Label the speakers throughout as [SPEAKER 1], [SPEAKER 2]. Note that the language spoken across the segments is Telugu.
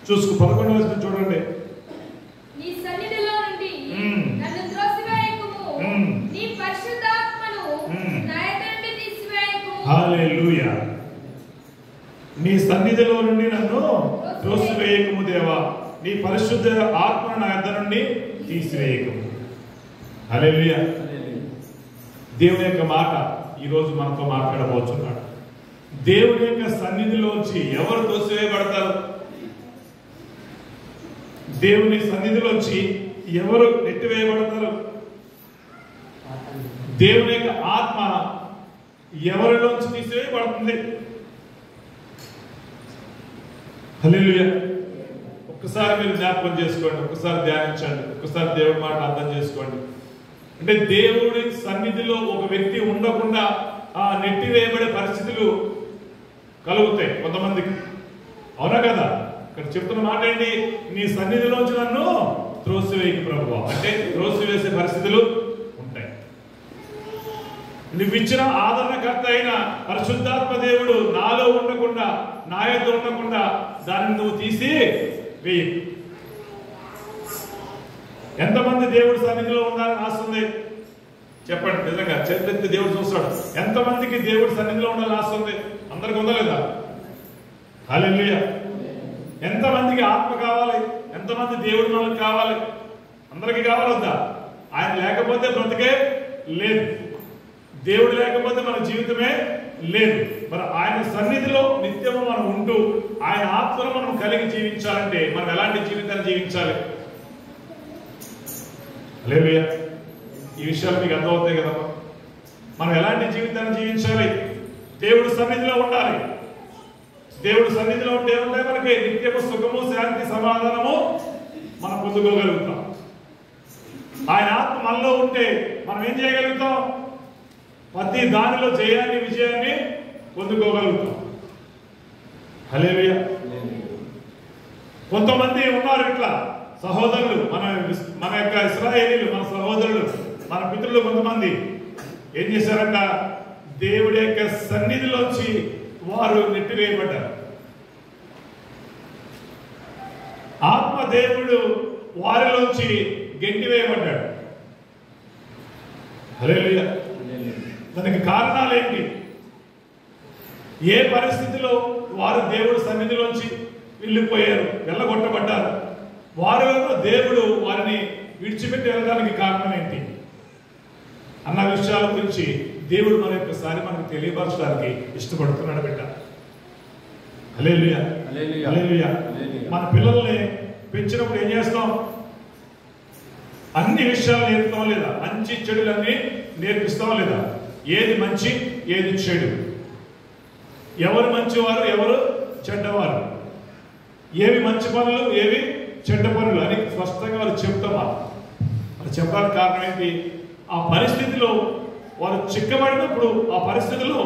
[SPEAKER 1] చూసుకు 11వ వచనం చూడండి.
[SPEAKER 2] నీ సన్నిధిలో నుండి నన్ను త్రోసివేయకుము, నీ పరిశుద్ధాత్మను నా ఎదుట నుండి తీసివేయకుము.
[SPEAKER 1] హల్లెలూయా. నీ సన్నిధిలో నుండి నన్ను త్రోసివేయకుము దేవా, నీ పరిశుద్ధ ఆత్మను నా ఎదుట నుండి తీసివేయకుము. హల్లెలూయా. దేవుని యొక్క మాట ఈరోజు మనతో మాట్లాడబోతున్నాడు. దేవుని యొక్క సన్నిధిలోంచి ఎవరు తోసివేయబడతారు? దేవుని సన్నిధిలోంచి ఎవరు నెట్టివేయబడతారు? దేవుని యొక్క ఆత్మ ఎవరిలోంచి తీసివేయబడుతుంది? హల్లెలూయా. ఒక్కసారి మీరు జ్ఞాపకం చేసుకోండి, ఒక్కసారి ధ్యానించండి, ఒక్కసారి దేవుడి మాట అర్థం చేసుకోండి. అంటే దేవుడి సన్నిధిలో ఒక వ్యక్తి ఉండకుండా ఆ నెట్టివేయబడే పరిస్థితులు కలుగుతాయి కొంతమందికి. అవునా కదా? ఇక్కడ చెప్తున్న మాట ఏంటి? నీ సన్నిధిలోంచి నన్ను త్రోసివేయకు ప్రభువా. అంటే త్రోసివేసే పరిస్థితులు ఉంటాయి. నువ్వు ఇచ్చిన ఆదరణకర్త అయిన పరిశుద్ధాత్మ దేవుడు నాలో ఉండకుండా, నా యొద్ద ఉండకుండా దాన్ని నువ్వు తీసి వేయి. ఎంతమంది దేవుడి సన్నిధిలో ఉండాలని ఆశ ఉంది? చెప్పండి. నిజంగా చేతులెత్తి దేవుడు చూస్తాడు. ఎంతమందికి దేవుడి సన్నిధిలో ఉండాలని ఆశ ఉంది? అందరికి ఉందా లేదా? హల్లెలూయా. ఎంతమందికి ఆత్మ కావాలి? ఎంతమంది దేవుడు మనకు కావాలి? అందరికి కావాలొద్దా? ఆయన లేకపోతే బ్రతికే లేదు, దేవుడు లేకపోతే మన జీవితమే లేదు. మరి ఆయన సన్నిధిలో నిత్యము మనం ఉంటూ ఆయన ఆత్మను మనం కలిగి జీవించాలంటే మనం ఎలాంటి జీవితాన్ని జీవించాలి? హల్లెలూయా. ఈ విషయాలు మీకు అర్థమవుతాయి కదా. మనం ఎలాంటి జీవితాన్ని జీవించాలి? దేవుడు సన్నిధిలో ఉండాలి. దేవుడు సన్నిధిలో ఉంటే ఏముంటాయి? మనకి నిత్యము సుఖము, శాంతి, సమాధానము మనం పొందుకోగలుగుతాం. ఆయన ఆత్మ మనలో ఉంటే మనం ఏం చేయగలుగుతాం? ప్రతి దానిలో జయాన్ని, విజయాన్ని పొందుకోగలుగుతాం. హల్లెలూయా. కొంతమంది ఉన్నారు ఇట్లా సహోదరులు, మన యొక్క ఇశ్రాయేలీలు, మన సహోదరులు, మన పితరులు కొంతమంది ఏం చేశారంట? దేవుడి యొక్క సన్నిధిలోంచి వారు నెట్టివేయబడ్డారు. ఆత్మ దేవుడు వారిలోంచి గెంటివేయబడ్డాడు. హల్లెలూయా. దానికి కారణాలు ఏంటి? ఏ పరిస్థితిలో వారు దేవుడి సన్నిధిలోంచి వెళ్ళిపోయారు, వెళ్ళగొట్టబడ్డారు? వారిలో దేవుడు వారిని విడిచిపెట్టి వెళ్ళడానికి కారణం ఏంటి అన్న విషయాల గురించి దేవుడు మన యొక్కసారి మనకు తెలియపరచడానికి ఇష్టపడుతున్నాడు బిడ్డ. హల్లెలూయా. హల్లెలూయా. మన పిల్లల్ని పెంచినప్పుడు ఏం చేస్తాం? అన్ని విషయాలు నేర్పుతాం లేదా? మంచి చెడులన్నీ నేర్పిస్తాం లేదా? ఏది మంచి, ఏది చెడు, ఎవరు మంచివారు, ఎవరు చెడ్డవారు, ఏవి మంచి పనులు, ఏవి చెడ్డ పనులు అని స్పష్టంగా వాళ్ళు చెప్తామా? వాళ్ళు చెప్పడానికి కారణం ఏంటి? ఆ పరిస్థితిలో వారు చిక్కబడినప్పుడు, ఆ పరిస్థితిలో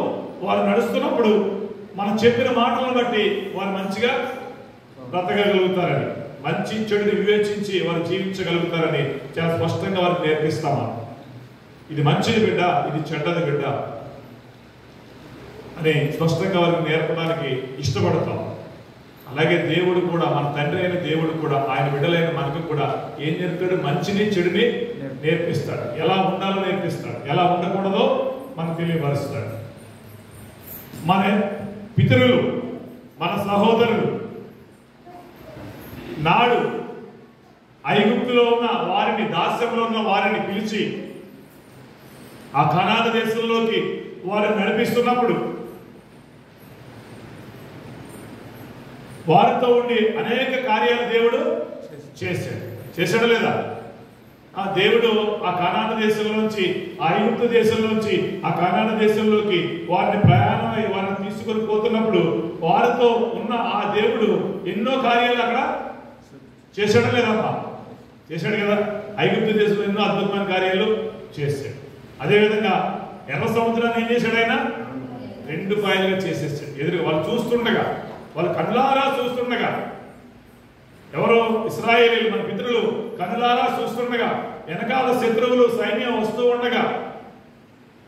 [SPEAKER 1] వారు నడుస్తున్నప్పుడు మనం చెప్పిన మాటలను బట్టి వారు మంచిగా బ్రతకగలుగుతారని, మంచి చెడుని వివేచించి వారు జీవించగలుగుతారని చాలా స్పష్టంగా వారికి నేర్పిస్తామా? ఇది మంచిది బిడ్డ, ఇది చెడ్డది బిడ్డ అని స్పష్టంగా వారికి నేర్పడానికి ఇష్టపడతాం. అలాగే దేవుడు కూడా, మన తండ్రి అయిన దేవుడు కూడా ఆయన బిడ్డలైన మనకు కూడా ఏం నేర్పుతాడు? మంచిని చెడుని నేర్పిస్తాడు. ఎలా ఉండాలో నేర్పిస్తాడు, ఎలా ఉండకూడదో మనకు తెలియపరుస్తాడు. మన పితరులు, మన సహోదరులు నాడు ఐగుప్తులో ఉన్న వారిని, దాస్యంలో ఉన్న వారిని పిలిచి ఆ కనాను దేశంలోకి వారిని నడిపిస్తున్నప్పుడు వారితో ఉండి అనేక కార్యాలు దేవుడు చేశాడు లేదా? ఆ దేవుడు ఆ కనాను దేశంలోంచి, ఆ ఐగుప్తు దేశంలోంచి ఆ కనాను దేశంలోకి వారిని ప్రయాణమై వారిని తీసుకొని పోతున్నప్పుడు వారితో ఉన్న ఆ దేవుడు ఎన్నో కార్యాలు అక్కడ చేశాడు లేదమ్మా? చేశాడు కదా. ఐగుప్తు దేశంలో ఎన్నో అద్భుతమైన కార్యాలు చేశాడు. అదేవిధంగా ఎర్ర సముద్రాన్ని ఏం చేశాడు? ఆయన 2 పాయలుగా చేసేసాడు. ఎదురుగా వాళ్ళు చూస్తుండగా, వాళ్ళు కళ్ళారా చూస్తుండగా, ఎవరో ఇశ్రాయేలీలు మన పితరులు కళ్ళారా చూస్తుండగా, వెనకాల శత్రువులు సైన్యం వస్తూ ఉండగా,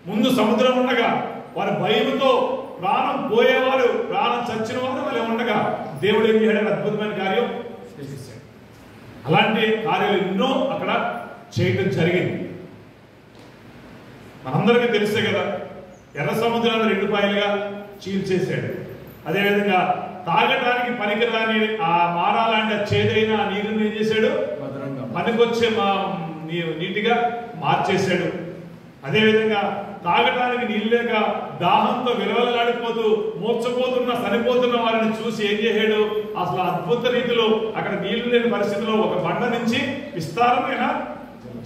[SPEAKER 1] ముందు సముద్రం ఉండగా, వారి భయంతో ప్రాణం పోయేవారు, ప్రాణం చచ్చిన వారు వాళ్ళే ఉండగా దేవుడు ఏం చేయడానికి అద్భుతమైన కార్యం చేశాడు. అలాంటి కార్యాలు ఎన్నో అక్కడ చేయడం జరిగింది. మనందరికీ తెలిసే కదా, ఎర్ర సముద్రాన్ని 2 పాయలుగా చీల్చేశాడు. అదేవిధంగా తాగటానికి పనికిరాని ఆ మారాలాంటి చేదైన నీరుని ఏం చేశాడు, పనికొచ్చే నీటిగా మార్చేశాడు. అదేవిధంగా తాగటానికి నీళ్ళు లేక దాహంతో విలవలలాడిపోతూ మూర్చపోతున్న చనిపోతున్న వారిని చూసి ఏం చేశాడు, అసలు అద్భుత రీతిలో అక్కడ నీళ్లు లేని పరిస్థితిలో ఒక బండ నుంచి విస్తారమైన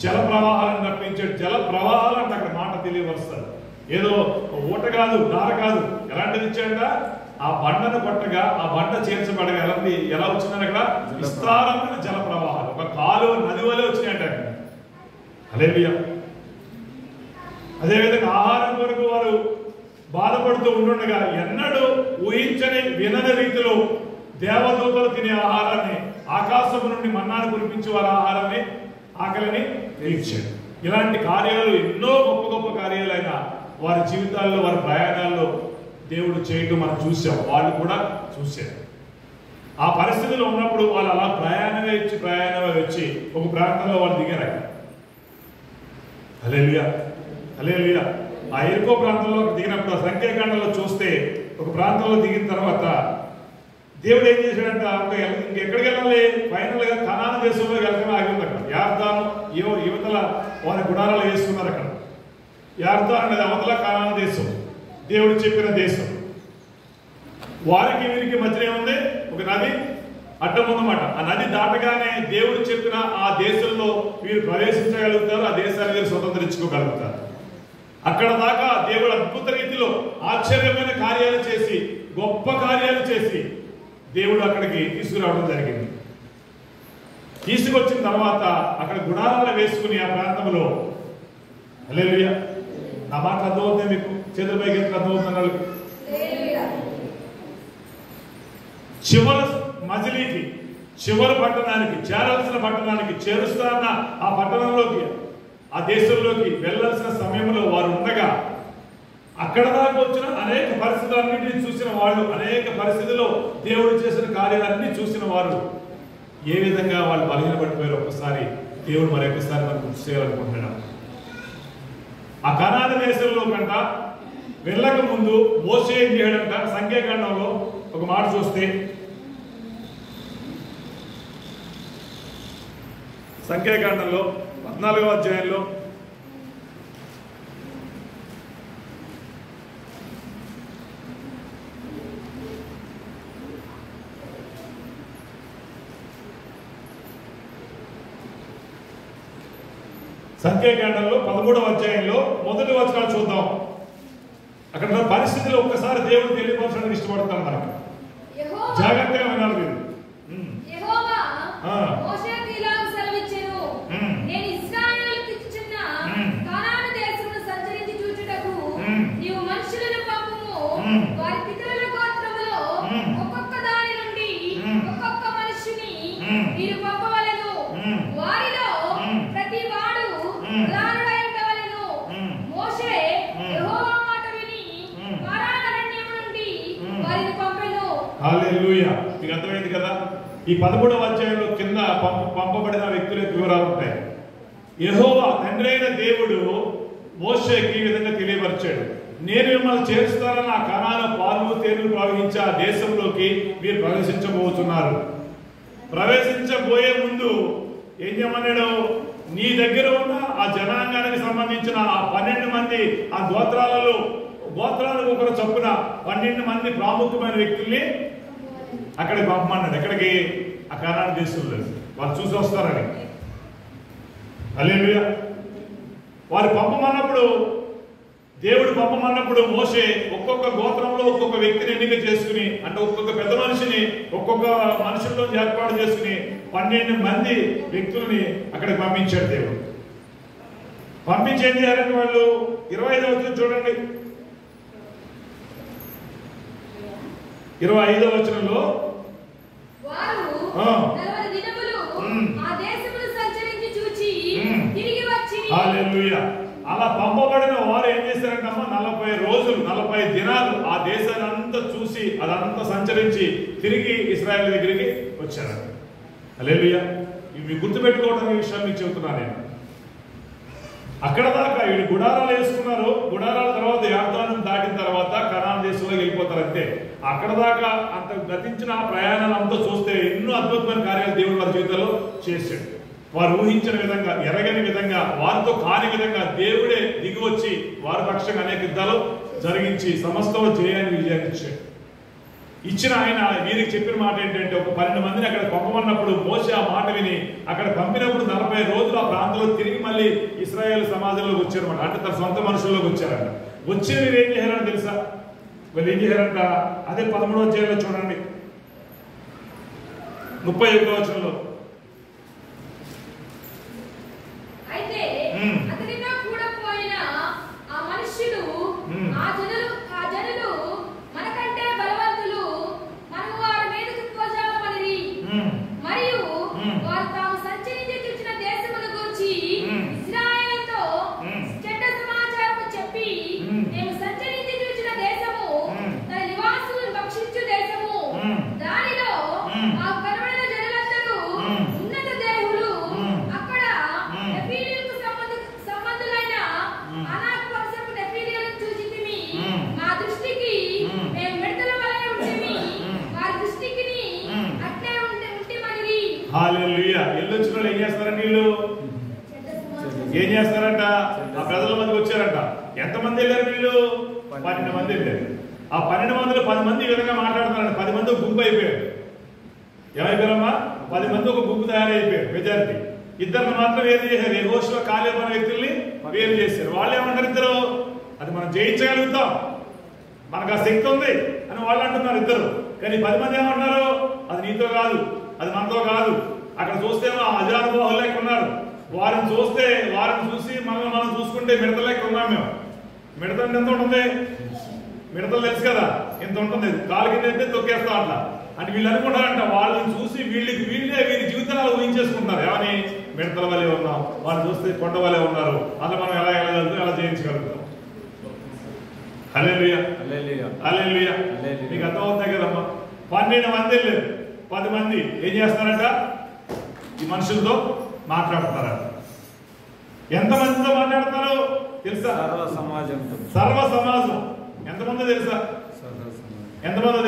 [SPEAKER 1] జల ప్రవాహాలను రప్పించాడు. జల ప్రవాహాలు అంటే అక్కడ మాట తెలియవరుస్తారు. ఏదో ఊట కాదు, దార కాదు, ఎలాంటిది ఇచ్చాడ, ఆ బండను కొట్టగా ఆ బండ చేర్చబడగా ఎలా వచ్చిందని అక్కడ విస్తారమైన జల ప్రవాహాలు ఒక కాలువ నది వలె వచ్చినాయంట. హల్లెలూయా. అదేవిధంగా ఆహారం కొరకు వారు బాధపడుతూ ఉంటుండగా ఎన్నడూ ఊహించని వినని రీతిలో దేవదూతలు తినే ఆహారాన్ని, ఆకాశం నుండి మన్నాను కురిపించి వారి ఆహారాన్ని, ఆకలిని తీర్చాడు. ఇలాంటి కార్యాలు ఎన్నో గొప్ప గొప్ప కార్యాలైన వారి జీవితాల్లో, వారి ప్రయాణాల్లో దేవుడు చేయటం మనం చూసాం. వాళ్ళు కూడా చూశారు. ఆ పరిస్థితిలో ఉన్నప్పుడు వాళ్ళు అలా ప్రయాణమే వచ్చి ఒక ప్రాంతంలో వాళ్ళు దిగారు. హల్లెలూయా, హల్లెలూయా. ఆ ఎరుకో ప్రాంతంలో దిగినప్పుడు సంఖ్యాకాండంలో చూస్తే ఒక ప్రాంతంలో దిగిన తర్వాత దేవుడు ఏం చేశాడంట, ఇంకెక్కడికి వెళ్ళాలి, ఫైనల్ గా కనాను దేశంలో వెళ్ళడం ఆగింది. అక్కడ యార్దాను యువతల వారి గుడారాలు వేసుకున్నారు. అక్కడ యార్దాను అనేది అవతల కనాను దేశం, దేవుడు చెప్పిన దేశం. వారికి వీరికి మధ్య ఏముంది, ఒక నది అడ్డం ఉందన్నమాట. ఆ నది దాటగానే దేవుడు చెప్పిన ఆ దేశంలో వీరు ప్రవేశించగలుగుతారు, ఆ దేశాన్ని వీరు స్వతంత్రించుకోగలుగుతారు. అక్కడ దాకా దేవుడు అద్భుత రీతిలో ఆశ్చర్యమైన కార్యాలు చేసి, గొప్ప కార్యాలు చేసి దేవుడు అక్కడికి తీసుకురావడం జరిగింది. తీసుకొచ్చిన తర్వాత అక్కడ గుడారాలు వేసుకుని ఆ ప్రాంతంలో, హల్లెలూయా, నా మాట అర్థమవుతుంది మీకు, చేతుల పైకి అర్థమవుతున్నారు. చివరి మజిలీకి, చివరి పట్టణానికి, చేరాల్సిన పట్టణానికి చేరుస్తాన్న ఆ పట్టణంలోకి, ఆ దేశంలోకి వెళ్ళాల్సిన సమయంలో వారు ఉండగా అక్కడ దాకా వచ్చిన అనేక పరిస్థితులన్నింటినీ చూసిన వాళ్ళు, అనేక పరిస్థితుల్లో దేవుడు చేసిన కార్యాలన్నీ చూసిన వారు ఏ విధంగా వాళ్ళు బలహీనపడిపోయారు ఒక్కసారి దేవుడు మరొకసారి మనకు గుర్తు చేయాలనుకుంటున్నాడు. ఆ కనాను దేశంలో కంట వెళ్ళక ముందు మోషే ఏం చేయడంట, సంఖ్యాకాండంలో ఒక మాట చూస్తే, సంఖ్యాకాండంలో 14వ అధ్యాయంలో సంఖ్యాకాండంలో 13వ అధ్యాయంలో మొదటి వచనాలు చూద్దాం. అక్కడ పరిస్థితులు ఒక్కసారి దేవుడు తెలియపరచడానికి ఇష్టపడతాను. మనకి జాగ్రత్తగా వినాలి మీరు. హల్లెలూయా. మీకు అర్థమైంది కదా. ఈ 13వ అధ్యాయంలో కింద పంపబడిన వ్యక్తుల వివరాలు ఉంటాయి. యెహోవా తండ్రి అయిన దేవుడు మోషేకి ఈ విధంగా తెలియపరిచాడు, నేను మిమ్మల్ని చేరుస్తానని ఆ కనాను పాలు తేనెలు ప్రవహించే ఆ దేశంలోకి మీరు ప్రవేశించబోతున్నారు. ప్రవేశించబోయే ముందు ఏం చేయమన్నాడు, నీ దగ్గర ఉన్న ఆ జనాంగానికి సంబంధించిన ఆ 12 మంది ఆ గోత్రాలకు ఒకరు చొప్పున 12 మంది ప్రాముఖ్యమైన వ్యక్తుల్ని అక్కడికి పంపమన్నాడు. ఎక్కడికి, ఆ కనాను దేశంలో. వాళ్ళు చూసి వస్తారని. హల్లెలూయా. వారు పంపమన్నప్పుడు, దేవుడు పంపమన్నప్పుడు మోషే ఒక్కొక్క గోత్రంలో ఒక్కొక్క వ్యక్తిని ఎన్నిక చేసుకుని, అంటే ఒక్కొక్క పెద్ద మనిషిని ఒక్కొక్క మనుషుల్లో ఏర్పాటు చేసుకుని 12 మంది వ్యక్తులని అక్కడికి పంపించాడు దేవుడు. పంపించి ఏం చేయాలంటే వాళ్ళు 25వ వచనం చూడండి. 25వ వచనంలో హల్లెలూయా. అలా పంపబడిన వారు ఏం చేశారంటమ్మా, 40 రోజులు 40 దినాలు ఆ దేశాన్ని అంతా చూసి, అదంతా సంచరించి తిరిగి ఇశ్రాయేలు దగ్గరికి వచ్చారు. హల్లెలూయా. ఇవి గుర్తుపెట్టుకోవడం ఈ విషయాలు మీకు చెబుతున్నాను నేను. అక్కడ దాకా వీళ్ళు గుడారాలు వేసుకున్నారు. గుడారాల తర్వాత యార్దాను దాటిన తర్వాత కనాన్ దేశంలో వెళ్ళిపోతారు అంతే. అక్కడ దాకా అంత గతించిన ప్రయాణాలు అంతా చూస్తే ఎన్నో అద్భుతమైన కార్యాలు దేవుడు వారి జీవితంలో చేశాడు. వారు ఊహించిన విధంగా, ఎరగని విధంగా, వారితో కాని విధంగా దేవుడే దిగి వచ్చి వారి పక్షంగా అనేక యుద్ధాలు జరిగించి సమస్తం జయాన్ని విజయాన్నిచ్చాడు. ఇచ్చిన ఆయన వీరికి చెప్పిన మాట ఏంటంటే, ఒక 12 మందిని అక్కడ పంపమన్నప్పుడు మోసే ఆ మాట విని అక్కడ పంపినప్పుడు 40 రోజులు ఆ ప్రాంతంలో తిరిగి మళ్ళీ ఇశ్రాయేల్ సమాజంలోకి వచ్చారన్నమాట. అంటే తన సొంత మనుషుల్లోకి వచ్చారంట. వచ్చి మీరు ఏం చేశారని తెలుసా? వీళ్ళు ఏం చేశారంట? అదే 13వ అధ్యాయంలో చూడండి, 31వ వచనంలో.
[SPEAKER 2] అయితే అతనితో కూడా పోయిన ఆ మనుష్యుడు ఆ జనులు మనకంటే బలవంతులు, మనము వారి మీదకు ధ్వజాలమనిరి. మరియు వారు తాము సంచరించి చూచిన దేశమును గూర్చి ఇశ్రాయేలుతో చెడ్డ సమాచారము చెప్పి, మేము సంచరించి చూచిన దేశము తన నివాసులను భక్షించు దేశము, దానిలో ఆ కరువైన జనులందరూ ఉన్నత దేహులు, అక్కడ నెఫీలీయులకు సంబంధులైన అనాక్ వంశపు నెఫీలీయులను చూచితిమి. మా దృష్టికి మేము మిడతల వలె ఉంటిమి, వారి దృష్టికి అట్లే ఉంటిమనిరి.
[SPEAKER 1] హల్లెలూయా. ఎల్లొచ్చిన వాళ్ళు ఏం చేస్తారండి? వీళ్ళు ఏం చేస్తారంట? ఆ ప్రజల మందికి వచ్చారంట. ఎంతమంది వెళ్ళారు వీళ్ళు? 12 మంది వెళ్ళారు. ఆ 12 మందిలో 10 మంది ఈ విధంగా మాట్లాడుతున్నారంట. 10 మంది ఒక గుంపు అయిపోయారు. ఏమైపోయారమ్మా? 10 మంది ఒక గుంపు తయారైపోయారు. మెజారిటీ. ఇద్దరిని మాత్రం వేరు చేశారు. యెహోషువ కాలేబు అనే వ్యక్తుల్ని వేరు చేశారు. వాళ్ళు ఏమంటారు? ఇద్దరు అది మనం జయించగలుగుతాం, మనకు ఆ శక్తి ఉంది అని వాళ్ళు అంటున్నారు ఇద్దరు. కానీ 10 మంది ఏమంటున్నారు? అది నీతో కాదు, అది మనతో కాదు. అక్కడ చూస్తేమో అజానుభావులు లెక్క ఉన్నారు. వారిని చూసి మనం చూసుకుంటే మిడతల లెక్క ఉన్నాం మేము. మిడత ఎంత ఉంటుంది? మిడతలు తెలుసు కదా, ఎంత ఉంటుంది. కాలు కింద అయితే తొక్కేస్తాం అట్లా. అంటే వీళ్ళు అనుకుంటారంట, వాళ్ళని చూసి వీరి జీవితాలు ఊహించేసుకుంటున్నారు. ఏమని? మిడతల వలె ఉన్నాం, వాళ్ళు చూస్తే కొండ వలె ఉన్నారు, అలా మనం ఎలా వెళ్ళగలుగుతాం, ఎలా జయించగలుగుతాం. హల్లెలూయా, హల్లెలూయా. నీకు అర్థమవుతాయి కదమ్మా. 12 మంది వెళ్ళారు. 10 మంది ఏం చేస్తారంట? ఈ మనుషులతో మాట్లాడుతున్నారంట. ఎంతమందితో మాట్లాడుతున్నారు తెలుసా? సర్వ సమాజం. ఎంతమందో తెలుసా? ఎంతమందో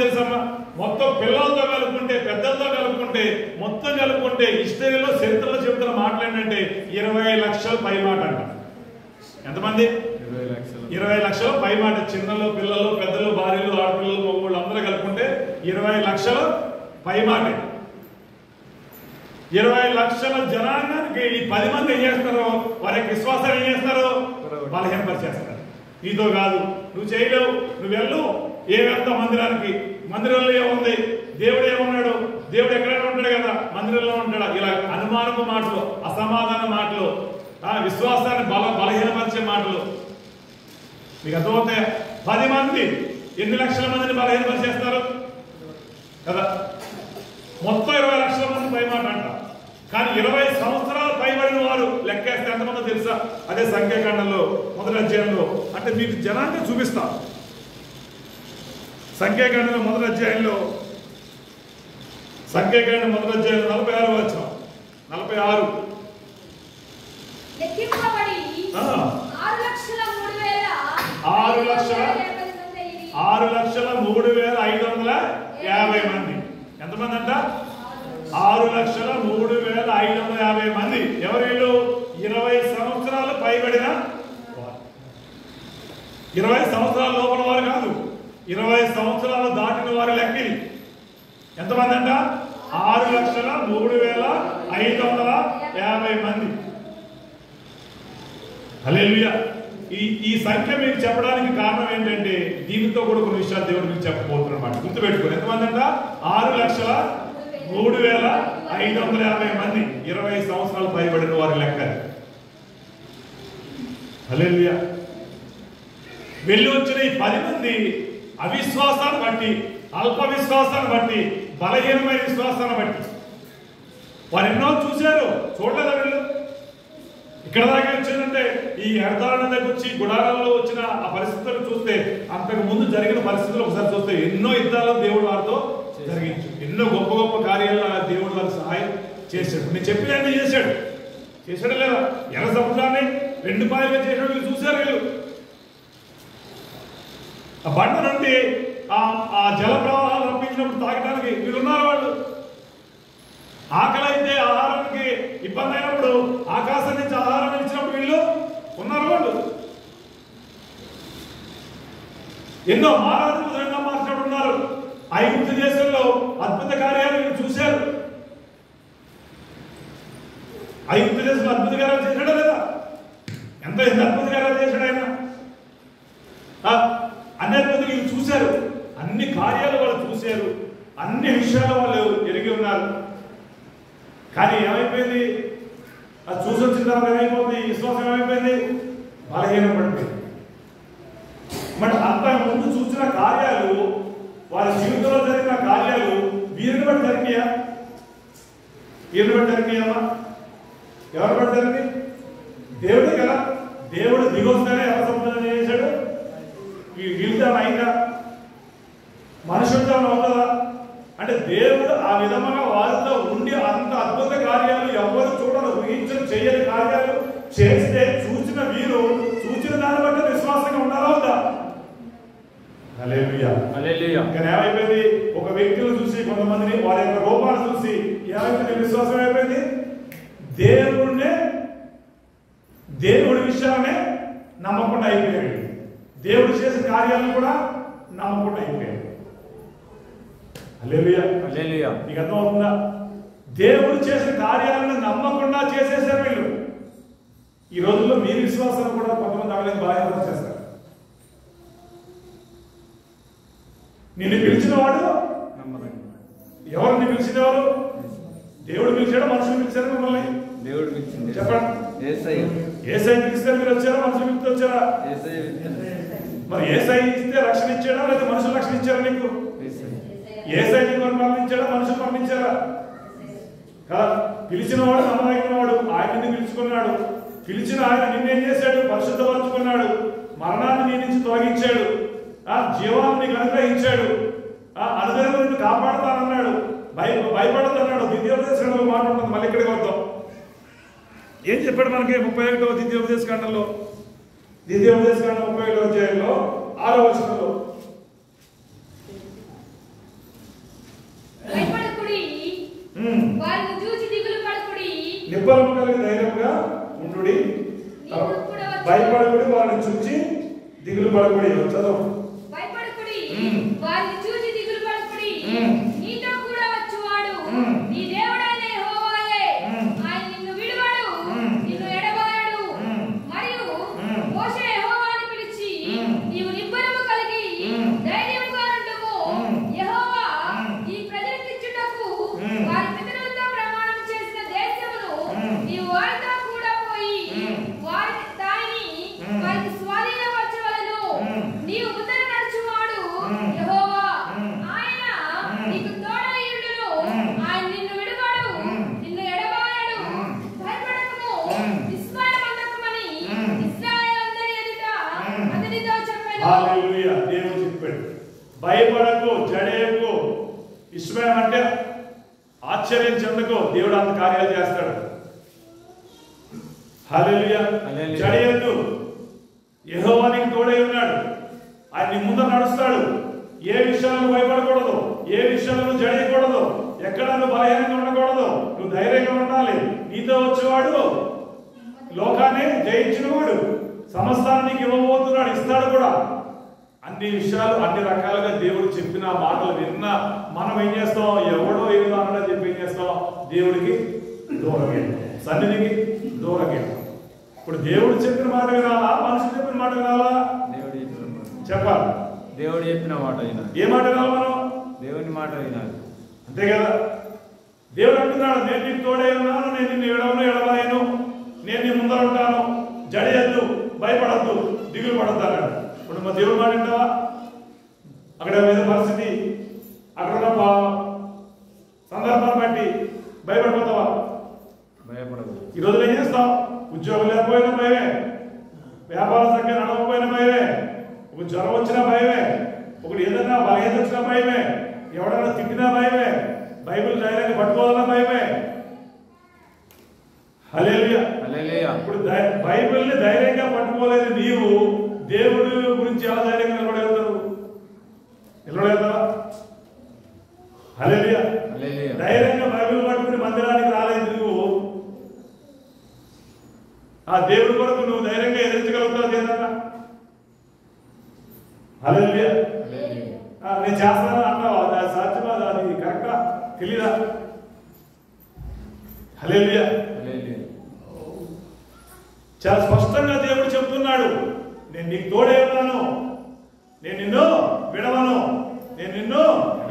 [SPEAKER 1] తెలుసమ్మా? మొత్తం పిల్లలతో కలుపుకుంటే, పెద్దలతో కలుపుకుంటే, మొత్తం కలుపుకుంటే హిస్టరీలో చరిత్రలో చెబుతున్న మాటలు ఏంటంటే 20 లక్షల పై మాట అంట. ఎంతమంది? 20 లక్షల పై మాట. చిన్నలు, పిల్లలు, పెద్దలు, భార్యలు, ఆడపిల్లలు, మగవాళ్ళు అందరూ కలుపుకుంటే 20 లక్షల పై మాట. 20 లక్షల జనాంగానికి ఈ 10 మంది ఏం చేస్తారు? వారి యొక్క విశ్వాసాలు ఏం చేస్తారు? బలహీనపరిచేస్తారు. నీతో కాదు, నువ్వు చేయలేవు, నువ్వు వెళ్ళు, ఏమెళ్తావు మందిరంలో ఏముంది? దేవుడు ఏమన్నాడు? దేవుడు ఎక్కడైనా ఉంటాడు కదా, మందిరంలో ఉంటాడు. ఇలా అనుమానపు మాటలు, అసమాధాన మాటలు, విశ్వాసాన్ని బలహీనపరిచే మాటలు మీకు అర్థమవుతాయి. 10 మంది ఎన్ని లక్షల మందిని బలహీనపరిచేస్తారు కదా? మొత్తం 20 లక్షల మంది పై మాట అంట. కానీ 20 సంవత్సరాలు పైబడిన వారు లెక్కేస్తే ఎంతమందో తెలుసా? అదే సంఖ్యాకాండంలో 1వ అధ్యాయంలో. అంటే మీకు జనాన్ని చూపిస్తా. సంఖ్యాకాండంలో 1వ అధ్యాయంలో 46వ వచనం, 46.
[SPEAKER 2] లెక్కింపబడి
[SPEAKER 1] 6,03,550 మంది. ఎంతమంది అంట? 6,03,550 మంది. ఎవరు వీళ్ళు? 20 సంవత్సరాలు పైబడిన, 20 సంవత్సరాల లోపల వారు కాదు, 20 సంవత్సరాలు దాటిన వారి లెక్కి ఎంతమంది అంట? 6,03,550 మంది. హల్లెలూయా. ఈ సంఖ్య మీకు చెప్పడానికి కారణం ఏంటంటే, దీనితో కూడా కొన్ని విషయాలు దేవుడు మీకు చెప్పబోతున్నమాట. గుర్తుపెట్టుకోండి. ఎంతమంది అంట? 6,03,550 మంది. 20 సంవత్సరాలు పైబడిన వారి లెక్క. హల్లెలూయా. వెళ్ళి వచ్చిన ఈ 10 మంది అవిశ్వాసాన్ని బట్టి, అల్ప విశ్వాసాన్ని బట్టి, బలహీనమైన విశ్వాసాన్ని బట్టి వారు ఎన్నో చూశారు. చూడలేదా వీళ్ళు? ఇక్కడ దాకా వచ్చిందంటే ఈ ఎడతాళన దగ్గర వచ్చి గుడారాల్లో వచ్చిన ఆ పరిస్థితులను చూస్తే, అంతకు ముందు జరిగిన పరిస్థితులు ఒకసారి చూస్తే ఎన్నో యుద్ధాలు దేవుడు వారితో జరిగించు. ఎన్నో గొప్ప గొప్ప కార్యాలు ఆ దేవుడు వాళ్ళకి సహాయం చేశాడు. నేను చెప్పినట్టు చేశాడు. చేశాడు లేదా? ఎర్ర సముద్రాన్ని 2 పాయలుగా చేసిన వీళ్ళు చూశారు. వీళ్ళు ఆ బండ నుండి ఆ జల ప్రవాహాలు రప్పించినప్పుడు తాగడానికి వీళ్ళున్నారు. వాళ్ళు ఆకలి అయితే ఆహారానికి ఇబ్బంది అయినప్పుడు ఆకాశం నుంచి ఆహారం ఇచ్చినప్పుడు వీళ్ళు ఉన్నారు. వాళ్ళు ఎన్నో మహారాజులు మార్చినప్పుడు ఉన్నారు. ఐగుప్తు దేశంలో అద్భుత కార్యాలు వీళ్ళు చూశారు. ఐగుప్తు దేశంలో అద్భుత కార్యాలు చేశాడా లేదా? ఎంత అద్భుత కార్యాలు చేశాడు ఆయన. అన్ని అద్భుతాలు వీళ్ళు చూశారు. అన్ని కార్యాలు వాళ్ళు చూశారు. అన్ని విషయాలు వాళ్ళు ఎరిగి ఉన్నారు. కానీ ఏమైపోయింది? అది చూసి వచ్చిన తర్వాత ఏమైపోతుంది? విశ్వాసం ఏమైపోయింది? బలహీనం పడిపోయింది. మరి అంత ముందు చూసిన కార్యాలు, వాళ్ళ జీవితంలో జరిగిన కార్యాలు వీరిని బట్టి జరిగినాయా? వీరిని బట్టి జరిగినాయమ్మా? ఎవరు బట్టి జరిగింది? దేవుడే కదా. దేవుడు దిగొస్తానే ఎవరు సముద్రం చేశాడు? వీళ్ళతో అయిందా? మనుషులతో అవుతుందా? అంటే దేవుడు ఆ విధంగా వారితో ఉండి అంత అద్భుత కార్యాలు ఎవరు చూడరు, ఊహించరు, చేయని కార్యాలు చేస్తే చూసిన వీరు చూసిన దాన్ని బట్టి విశ్వాసంగా ఉండాలా వద్దా? హల్లెలూయా. కానీ ఏమైపోయింది? ఒక వ్యక్తిని చూసి, కొంతమందిని వారి యొక్క రూపాలు చూసి ఏమైపోయింది? విశ్వాసం అయిపోయింది. దేవుడి విషయాలనే నమ్మకుండా అయిపోయాడు. దేవుడు చేసిన కార్యాలను కూడా నమ్మకుండా అయిపోయాడు. హల్లెలూయా. మీకు అర్థమవుతుందా? దేవుడు చేసిన కార్యాలను నమ్మకుండా చేసేసారు వీళ్ళు. ఈ రోజుల్లో మీ విశ్వాసాన్ని కూడా కొంతమంది అవలేదు బాగా చేస్తారు. నిన్ను పిలిచిన వాడు ఎవరిని పిలిచినవారు? దేవుడు పిలిచాడు, మనుషులు పిలిచారు మిమ్మల్ని? దేవుడు పిలిచింది. చెప్పండి. యేసయ్య పిలిస్తే మీరు వచ్చారా? మనుషులు పిలిస్తే వచ్చారా? మరి యేసయ్య ఇస్తే రక్షణ ఇచ్చాడా లేదా మనుషులు రక్షణ ఇచ్చారా? నీకు యేసయ్య నీకు మరణించాడా? మనుషులు మరణించారా? కదా. పిలిచిన వాడు నమ్మదగిన వాడు. ఆయన నిన్ను పిలుచుకున్నాడు. పిలిచిన ఆయన నిన్నేం చేశాడు? పరిశుద్ధపరుచుకున్నాడు. మరణాన్ని నీ నుంచి తొలగించాడు. జీవాన్ని నీకు అనుగ్రహించాడు. అనుగ్రహం నిన్ను కాపాడుతానన్నాడు. భయపడదన్నాడు. ద్వితీయోపదేశంలో మాట ఉంటుంది. మళ్ళీ ఇక్కడికి వద్దాం. ఏం చెప్పాడు మనకి? 31వ ద్వితీయోపదేశ కాండంలో, ద్వితీయోపదేశ కాండం 31వ అధ్యాయంలో 6వ వచనంలో, నిబ్బరము కలిగి ధైర్యంగా ఉండుడి, భయపడకుడి, వారిని చూచి దిగులు పడకుడి. చదువు.
[SPEAKER 2] భయపడకుడి, వారిని చూచి దిగులు పడకుడి. నీతో కూడా వచ్చువాడు నీ దేవుడైన యెహోవాయే. ఆయన నిన్ను విడువడు, నిన్ను ఎడబాయడు. మరియు మోషే యెహోవాను పిలిచి, నీవు నిబ్బరము కలిగి ధైర్యముగా ఉండుము. యెహోవా ఈ ప్రజలకిచ్చుటకు వారి పితరులతో ప్రమాణం చేసిన దేశమును నీవు వారితో కూడా పోయి వారికి స్వాధీనపరచవలెను. నీవు ముందర నడుచువాడు యెహోవా. ఆయన నీకు తోడై ఉండును. ఆయన నిన్ను విడువడు, నిన్ను ఎడబాయడు. భయపడకుము, విస్మయపడకుమని ఇశ్రాయేలందరి ఎదుట అతనితో చెప్పెను.
[SPEAKER 1] హల్లెలూయా. దేవుడు చెప్పాడు, భయపడకు, జడేయకు. విస్మయం అంటే ఆశ్చర్యం చెందకు. దేవుడు అంత కార్యాలు చేస్తాడు. హల్లెలూయా. జడేయద్దు. యెహోవా నీకు తోడై ఉన్నాడు. ఆయన నీ ముందర నడుస్తాడు. ఏ విషయాలను భయపడకూడదు, ఏ విషయాలను జడేయకూడదు, ఎక్కడ నువ్వు బలహీనంగా ఉండకూడదు. నువ్వు ధైర్యంగా ఉండాలి. నీతో వచ్చేవాడు లోకాన్ని జయించిన వాడు. సమస్తాన్ని నీకు ఇవ్వబోతున్నాడు, ఇస్తాడు కూడా. అన్ని విషయాలు అన్ని రకాలుగా దేవుడు చెప్పిన మాటలు విన్నా మనం ఏం చేస్తాం? ఎవడో ఏదో అన్నది చెప్పి ఏం చేస్తాం? దేవుడికి దూరంగా, సన్నిధికి దూరంగా. ఇప్పుడు దేవుడు చెప్పిన మాట వినాలా, మనుషులు చెప్పిన మాట వినాలా? చెప్పాలి.
[SPEAKER 3] దేవుడు చెప్పిన మాట వినాలి.
[SPEAKER 1] ఏ మాట వినాలి మనం?
[SPEAKER 3] దేవుని మాట వినాలి.
[SPEAKER 1] అంతే కదా. దేవుడు అంటున్నాడు, నేను నీకు తోడే ఉన్నాను, నేను నిన్ను ఎడవను, నేను నీ ముందర ఉంటాను. జడయద్దు, భయపడద్దు, దిగులు పడద్దు అన్నాడు. ఇప్పుడు మా దేవుడు మాట వింటావా? అక్కడ మీద పరిస్థితి, అక్కడ ఉన్న సందర్భాన్ని బట్టి భయపడిపోతావా?
[SPEAKER 3] భయపడదు.
[SPEAKER 1] ఈ రోజులు ఏం చేస్తాం? ఉద్యోగం లేకపోయినా భయమే, వ్యాపారం చక్కగా నడవకపోయినా భయమే, ఒక జ్వరం వచ్చినా భయమే, ఒకటి ఏదైనా బలహీనత వచ్చినా భయమే, ఎవడైనా తిట్టినా పట్టుకోలేని నీవు దేవుడి గురించి ఎలా ధైర్యంగా నిలబడగలుగుతావు? నిలబడగలుగుతావా? హల్లెలూయా. ధైర్యంగా బైబిల్ పట్టుకుని మందిరానికి రాలేదు నువ్వు. ఆ దేవుడి కొరకు నువ్వు ధైర్యంగా ఎదిరించగలుగుతావు ఏదన్నా? హల్లెలూయా. నేను చేస్తాను అంటావా? అది సాధ్యమా? అది కరెక్టా? తెలీదా? హల్లెలూయా. చాలా స్పష్టంగా దేవుడు చెప్తున్నాడు, నేను నీకు తోడే ఉన్నాను, నేను నిన్ను విడవను, నేను నిన్ను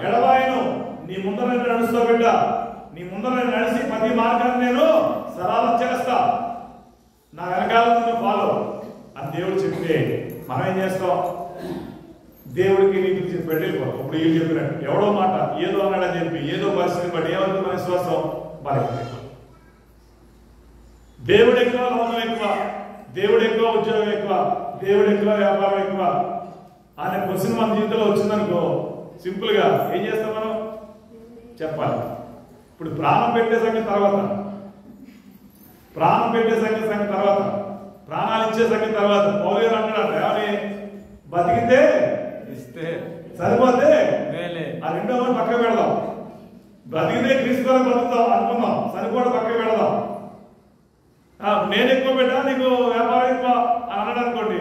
[SPEAKER 1] ఎడబాయను, నీ ముందర నడుస్తా బిడ్డ, నీ ముందర నడిచి ప్రతి మార్గాన్ని నేను సరళం చేస్తా, నా వెనకాల నిన్ను ఫాలో అని దేవుడు చెప్తే మనం ఏం చేస్తాం? దేవుడికి నీకు చెప్పి వెళ్ళిపోతాం. ఇప్పుడు వీళ్ళు చెప్పినట్టు ఎవడో మాట ఏదో అన్నాడని చెప్పి ఏదో పరిస్థితిని బట్టి ఏమవుతుంది? మన విశ్వాసం బలహీనత. దేవుడు ఎక్కువ, లోకం ఎక్కువ, దేవుడు ఎక్కువ, ఉద్యోగం ఎక్కువ, దేవుడు ఎక్కువ, వ్యాపారం ఎక్కువ అనే క్వశ్చన్ మన జీవితంలో వచ్చిందనుకో, సింపుల్ గా ఏం చేస్తాం మనం? చెప్పాలి. ఇప్పుడు ప్రాణం పెట్టే సంగతి తర్వాత, ప్రాణం పెట్టే సంగతి తర్వాత, ప్రాణాలు ఇచ్చే సంగతి తర్వాత. పౌలు గారు అంటాడు, ఏమని? బతికితే ఇస్తే సరిపోతే ఆ రెండో వాడు పక్క పెడదాం. బతికితే క్రీస్తు కొరకు బతుకుతాం అనుకుందాం, సరిపోవడం పక్క పెడదాం. నేను ఎక్కువ పెట్టా, నీకు వ్యాపారం ఎక్కువ అని అన్నాడు అనుకోండి,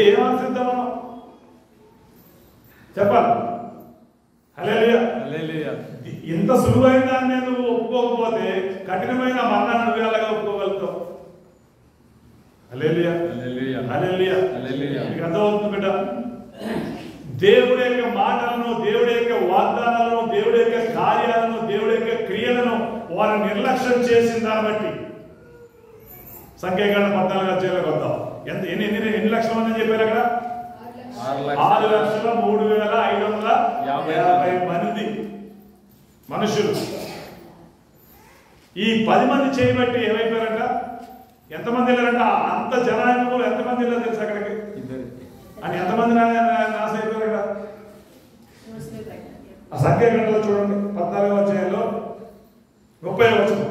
[SPEAKER 1] ఏమనిపిద్దాం మనం? చెప్పాలి. హల్లెలూయా. ఇంత సులువైన దాన్ని నువ్వు ఒప్పుకోకపోతే కఠినమైన మరణాన్ని నువ్వు ఎలాగా ఒప్పుకోగలుగుతావు? హల్లెలూయా. హల్లెలూయా. నీకు అర్థమవుతుంది బిడ్డ? దేవుడి యొక్క మాటలను, దేవుడి యొక్క వాగ్దానాలను, దేవుడి యొక్క కార్యాలను, దేవుడి యొక్క క్రియలను వారు నిర్లక్ష్యం చేసిన దాన్ని బట్టి సంఖ్యాకాండం 14 అధ్యాయంలోకి వద్దాం. ఎన్ని లక్షల మంది చెప్పారు అక్కడ? 6,03,550 మంది మనుషులు. ఈ 10 మంది చేయబట్టి ఏమైపోయారంట? ఎంతమంది వెళ్ళారంట? అంత జనాంగంలో ఎంతమంది వెళ్ళారు తెలుసు అక్కడికి? అని ఎంతమంది నాశనం అయిపోయారంట? ఆ సంఖ్యాకాండంలో చూడండి 14వ అధ్యాయంలో 30వ వచనం.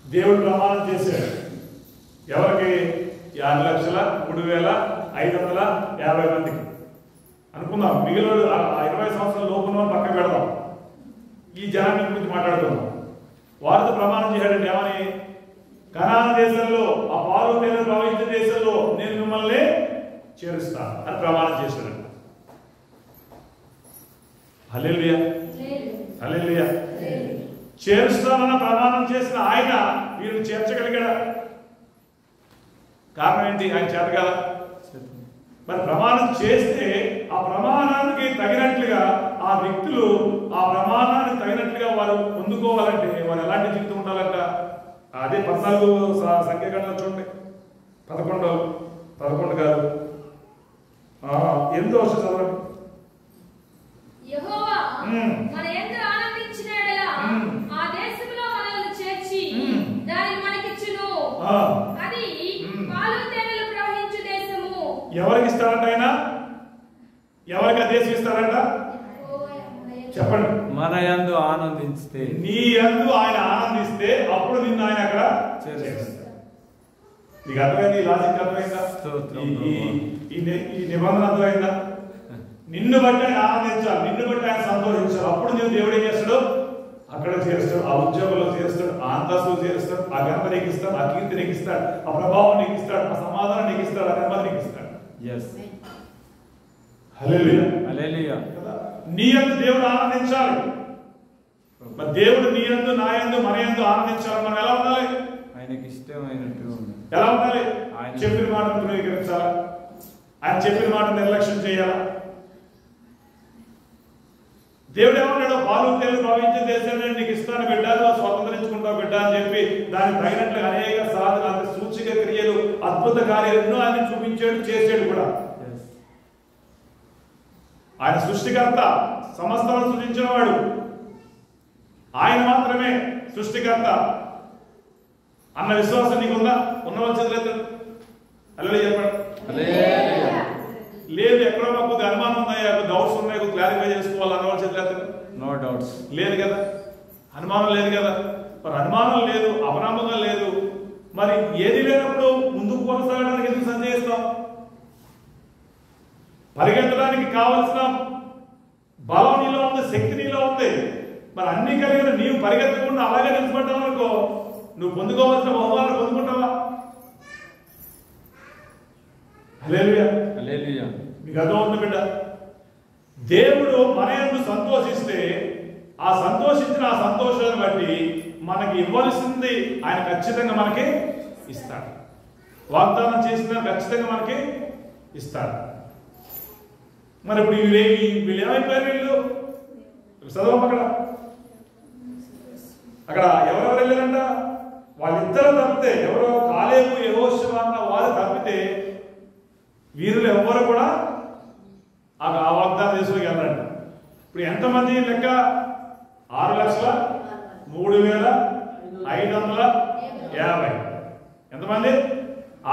[SPEAKER 1] దేవుడు ప్రమాణం చేశాడు ఎవరికి? 5,03,550 మందికి అనుకుందాం. మిగిలిన 20 సంవత్సరాల లోపు పక్క పెడదాం. ఈ జనాన్ని గురించి మాట్లాడుతున్నాం. వారితో ప్రమాణం చేశాడంటే ఏమని? కనాను దేశంలో, ఆ పాలు తేనెలు ప్రవహించే దేశంలో నేను మిమ్మల్ని చేరుస్తాను అని ప్రమాణం చేశాడంట. హల్లెలూయా. హల్లెలూయా. చేరుస్తానన్న ప్రమాణం చేసిన ఆయన వీరిని చేర్చగలిగాడా? కారణం ఏంటి? ఆయన చేత కదా. మరి ప్రమాణం చేస్తే ఆ ప్రమాణానికి తగినట్లుగా ఆ వ్యక్తులు ఆ ప్రమాణానికి తగినట్లుగా వారు పొందుకోవాలంటే వారు ఎలాంటి జీవితం ఉండాలంట? అదే 14 సంఖ్యాకాండంలో చూడండి. 11 కాదు 8వ వర్షం చదవండి.
[SPEAKER 2] యెహోవా మన యందు ఆనందించిన యెడల ఆ దేశములో మనల్ని చేర్చి దానిని మనకిచ్చును. అది పాలు తేనెలు ప్రవహించు దేశము.
[SPEAKER 1] ఎవరికి ఇస్తారంట ఆయన? ఎవరికి ఆ దేశం ఇస్తారంట? చెప్పండి.
[SPEAKER 3] మన యందు ఆనందిస్తే,
[SPEAKER 1] నీ యందు ఆయన ఆనందిస్తే అప్పుడు నిన్ను ఆయన అక్కడ చేరుస్తాడు. నీకు అర్థమైంది? ఈ లాజిక్ అర్థమైందా? ఈ నిబంధన అర్థమైందా? నిన్ను బట్టి ఆయన ఆనందించాలి, నిన్ను బట్టి ఆయన సంతోషించాలి. అప్పుడు నువ్వు దేవుడు ఏం చేస్తాడు? అక్కడ చేరుస్తాడు, ఆ ఉద్యోగంలో చేరుస్తాడు, ఆ అంతస్తులు చేరుస్తాడు, ఆ ఘనత నీకు ఇస్తాడు, ఆ కీర్తి నీకు ఇస్తాడు, ఆ ప్రభావం నీకు ఇస్తాడు, ఆ సమాధానం నీకు ఇస్తాడు, ఆ నెమ్మది నీకు ఇస్తాడు. హల్లెలూయా. హల్లెలూయా. నీ యందు దేవుడు ఆనందించాలి. మరి దేవుడు నీ యందు, నా యందు, మన యందు ఆనందించాలి. మనం ఎలా ఉండాలి?
[SPEAKER 3] ఆయనకి ఇష్టమైనట్టు
[SPEAKER 1] ఎలా ఉండాలి? ఆయన చెప్పిన మాటను ధృవీకరించాలా? ఆయన చెప్పిన మాట నిర్లక్ష్యం చేయాలా? దేవుడు ఏమన్నాడు? పాలు తేనెలు ప్రవహించే దేశాన్ని నీకు ఇస్తాను బిడ్డ, స్వతంత్రించుకుంటావు బిడ్డ అని చెప్పి దానికి తగినట్లు అనేక సాధన, సూచిక క్రియలు, అద్భుత కార్యాలు ఎన్నో ఆయన చూపించాడు, చేసాడు కూడా. ఆయన సృష్టికర్త, సమస్తాలను సృష్టించినవాడు ఆయన మాత్రమే సృష్టికర్త అన్న విశ్వాసం నీకుందా? ఉన్నవాళ్ళ చేతులు అలా చెప్పండి. లేదు, ఎక్కడో మాకు కొద్ది అనుమానం ఉన్నాయి, డౌట్స్ ఉన్నాయి, క్లారిఫై చేసుకోవాలి అన్నవాళ్ళ చేతులు.
[SPEAKER 3] No doubts.
[SPEAKER 1] లేదు కదా, అనుమానం లేదు కదా. మరి అనుమానం లేదు, అపనమ్మకం లేదు, మరి ఏది లేనప్పుడు ముందుకు కొనసాగడానికి ఎందుకు సందేహిస్తాం? పరిగెత్తడానికి కావలసిన బలం నీలో ఉంది, శక్తి నీలో ఉంది. మరి అన్ని కలిగిన నీవు పరిగెత్తకుండా అలాగే నిలబడ్డావు అనుకో, నువ్వు పొందుకోవాల్సిన బహుమానాలు పొందుకుంటావా? హల్లెలూయా,
[SPEAKER 3] హల్లెలూయా.
[SPEAKER 1] మీకు అర్థమవుతుంది బిడ్డ? దేవుడు మన యందు సంతోషిస్తే ఆ సంతోషించిన ఆ సంతోషాన్ని బట్టి మనకి ఇవ్వాల్సింది ఆయన ఖచ్చితంగా మనకి ఇస్తాడు. వాగ్దానం చేసిన ఖచ్చితంగా మనకి ఇస్తాడు. మరి ఇప్పుడు వీళ్ళు ఏమైపోయారు? వీళ్ళు చదవం అక్కడ ఎవరెవరు వెళ్ళారంట? వాళ్ళిద్దరు తప్పితే, ఎవరో కాలేబు యెహోషువ అన్న వారు తప్పితే వీరులు ఎవ్వరు కూడా ఆ వాగ్దాన దేశంలోకి వెళ్ళారంట. ఇప్పుడు ఎంతమంది లెక్క? 6,03,550. ఎంతమంది?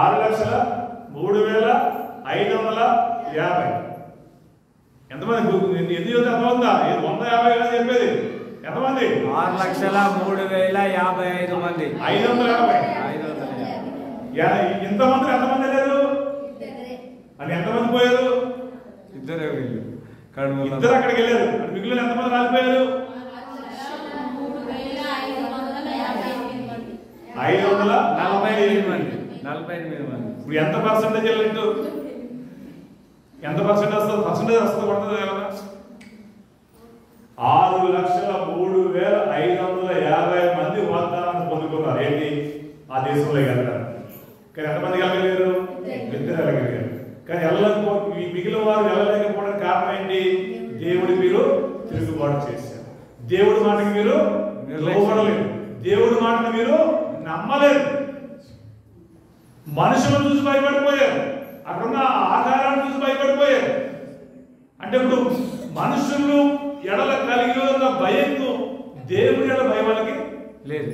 [SPEAKER 1] 6,03,550. ఎంతమంది? ఎందుకు అర్థమవుతుందా? 150 కాదు చెప్పేది. ఎంతమంది?
[SPEAKER 3] 6,03,055 మంది.
[SPEAKER 1] 550.
[SPEAKER 3] 550.
[SPEAKER 1] ఇంతమంది ఎంతమంది వెళ్ళారు అని? ఎంతమంది పోయారు?
[SPEAKER 3] ఇద్దరే వీళ్ళు.
[SPEAKER 1] ఇద్దరు అక్కడికి వెళ్ళారు. మిగిలిన ఎంతమంది రాలిపోయారు? 548 మంది.
[SPEAKER 3] 48 మంది.
[SPEAKER 1] ఇప్పుడు ఎంత పర్సెంటేజ్ వెళ్ళినట్టు? ఎంత పర్సెంటేజ్ వస్తుంది? పర్సెంటేజ్ వస్తుంది పడుతుంది కదా. 6,03,550 మంది వాగ్దానాన్ని పొందుకున్నారు. ఏంటి? ఆ దేశంలో వెళ్ళారు. కానీ ఎంతమంది వెళ్ళగలిగారు? ఇద్దరు వెళ్ళగలిగారు. కానీ మిగిలిన వారు వెళ్ళలేకపోవడానికి కారణం ఏంటి? దేవుడి మీరు తిరుగుబాటు చేశారు. దేవుడి మాటకి మీరు లోబడలేదు. దేవుడి మాటను మీరు నమ్మలేదు. మనుషులను చూసి భయపడిపోయారు. అక్కడున్న ఆకారాన్ని చూసి భయపడిపోయారు. అంటే ఇప్పుడు మనుషులు ఎడల కలిగి ఉన్న భయంతో దేవుడి ఎడల భయం వాళ్ళకి
[SPEAKER 3] లేదు.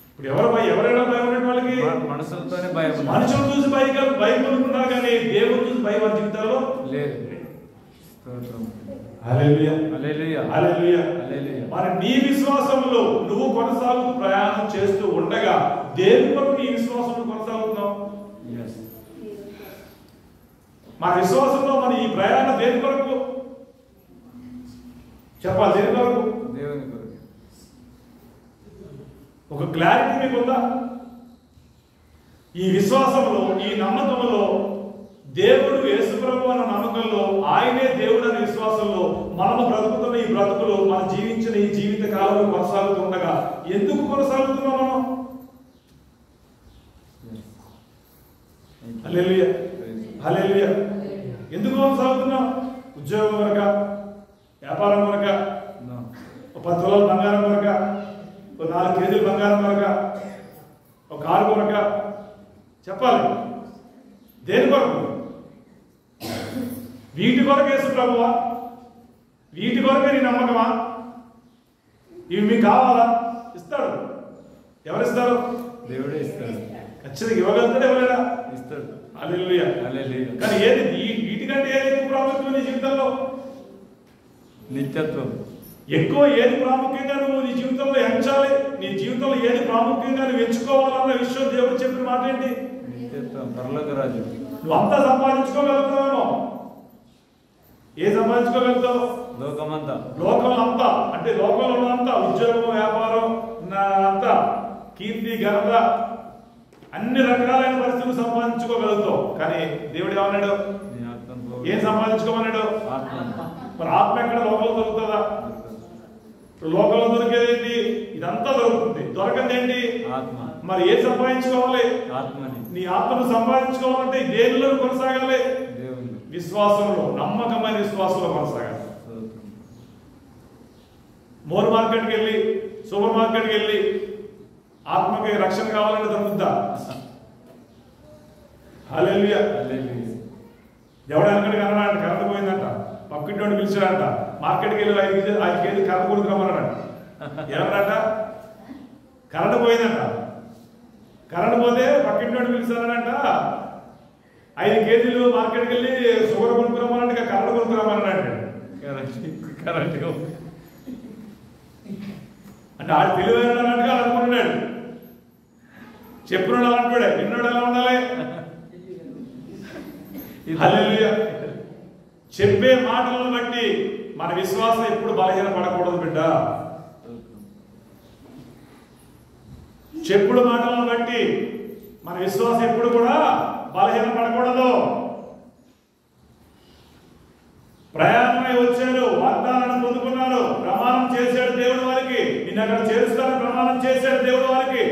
[SPEAKER 1] ఇప్పుడు ఎవరైనా భయం ఉండే వాళ్ళకి
[SPEAKER 3] మనుషులతోనే భయం.
[SPEAKER 1] మనుషులు చూసి భయం పొందుకున్నారు కానీ దేవుడు చూసి భయం వాళ్ళ జీవితాల్లో లేదు. హల్లెలూయా, హల్లెలూయా, హల్లెలూయా, హల్లెలూయా. మరి నీ విశ్వాసంలో నువ్వు కొనసాగుతూ ప్రయాణం చేస్తూ ఉండగా దేవుని కొరకు నీ విశ్వాసంలో కొనసాగుతున్నావు. మన విశ్వాసంలో మన ఈ ప్రయాణం దేని కొరకు చెప్పాలి? దేని కొరకు?
[SPEAKER 3] దేవుని కొరకు.
[SPEAKER 1] ఒక క్లారిటీ మీకుందా? ఈ విశ్వాసంలో, ఈ నమ్మకంలో, దేవుడు యేసుప్రభు అన్న నమ్మకంలో, ఆయనే దేవుడు అనే విశ్వాసంలో మనము బ్రతుకుతున్న ఈ బ్రతుకులు, మనం జీవించిన ఈ జీవిత కాలంలో కొనసాగుతుండగా ఎందుకు కొనసాగుతున్నాం మనం? హల్లెలూయా, హల్లెలూయా. ఎందుకు కొనసాగుతున్నాం? ఉద్యోగం కొరక, వ్యాపారం కొరక, 10 తులాల బంగారం కొరక, 4 కేజీల బంగారం కొరక, ఒక కారు కొరక? చెప్పాలి. దేని కొరకు? వీటి కొరకు యేసు ప్రభువా? వీటి కొరకే నీ నమ్మకమా? ఇవి మీకు కావాలా? ఇస్తాడు. ఎవరిస్తారు?
[SPEAKER 3] దేవుడే ఇస్తాడు.
[SPEAKER 1] ఖచ్చితంగా ఇవ్వగలుగుతాడు. ఎవరైనా
[SPEAKER 3] ఇస్తాడు.
[SPEAKER 1] హల్లెలూయా, హల్లెలూయా. కానీ ఏది వీటికంటే ఏది ఎక్కువ ప్రాముఖ్యం నీ జీవితంలో?
[SPEAKER 3] నిత్యత్వం.
[SPEAKER 1] ఎక్కువ ఏది ప్రాముఖ్యంగా నువ్వు నీ జీవితంలో ఎంచాలి? నీ జీవితంలో ఏది ప్రాముఖ్యంగా నువ్వు ఎంచుకోవాలన్న విషయం దేవుడు చెప్పిన మాట ఏంటి?
[SPEAKER 3] నిత్యత్వం, పరలోక రాజ్యం.
[SPEAKER 1] నువ్వు అంతా సంపాదించుకోగలుగుతావేమో. ఏ సంపాదించుకోగలుగుతావు?
[SPEAKER 3] లోకమంతా.
[SPEAKER 1] లోకం అంతా అంటే లోకంలో ఉన్నంతా, ఉద్యోగం, వ్యాపారం, అంతా కీర్తి, ఘనత, అన్ని రకాలైన పరిస్థితులు సంపాదించుకోగలుగుతావు. కానీ దేవుడు ఏమన్నాడు? ఏం సంపాదించుకోమన్నాడు? మరి ఆత్మ ఎక్కడ? లోకంలో దొరుకుతుందా? లోకంలో దొరికేదేంటి? ఇదంతా దొరుకుతుంది. దొరకంది ఏంటి? ఆత్మ. మరి ఏం సంపాదించుకోవాలి? ఆత్మని. నీ ఆత్మను సంపాదించుకోవాలంటే దేనిలో కొనసాగాలి? విశ్వాసంలో, నమ్మకమైన విశ్వాసంలో కొనసాగాలి. మోర్ మార్కెట్కి వెళ్ళి, సూపర్ మార్కెట్కి వెళ్ళి ఆత్మకి రక్షణ కావాలంటే దొరుకుతుందా? హల్లెలూయా. ఎవడు వెనకడికి అన్నాడంట, కరెంట్ పోయిందంట, పక్కింటి పిలిచాడంట, మార్కెట్కి వెళ్ళి 5 కేజీలు కరెంట్ కొనుక్కురమ్మన్నాడు. ఏమన్నాట? కరెంట్ పోయిందంట. కరెంట్ పోతే పక్కింటి పిలిచానంట, 5 కేజీలు మార్కెట్కి వెళ్ళి షుగర్ కొనుక్కురమ్మన్నాడు, కరెంట్ కొనుక్కురమ్మన్నాడు.
[SPEAKER 3] కరెంట్
[SPEAKER 1] అంటే ఆడు తెలివైనట్టుగా అనుకున్నాడు. చెప్పినోడు అలా అంటాడే, విన్నోడు ఎలా ఉండాలి? హల్లెలూయా. చెప్పే మాటలను బట్టి మన విశ్వాసం ఎప్పుడు బలహీన పడకూడదు బిడ్డ. చెప్పుడు మాటలను బట్టి మన విశ్వాసం ఎప్పుడు కూడా బలహీన పడకూడదు. ప్రయాణమై వచ్చారు, వాగ్దానాన్ని పొందుకున్నారు, ప్రమాణం చేశాడు దేవుడు వారికి, నిన్ను అక్కడ చేరుస్తానని ప్రమాణం చేశాడు దేవుడు వారికి.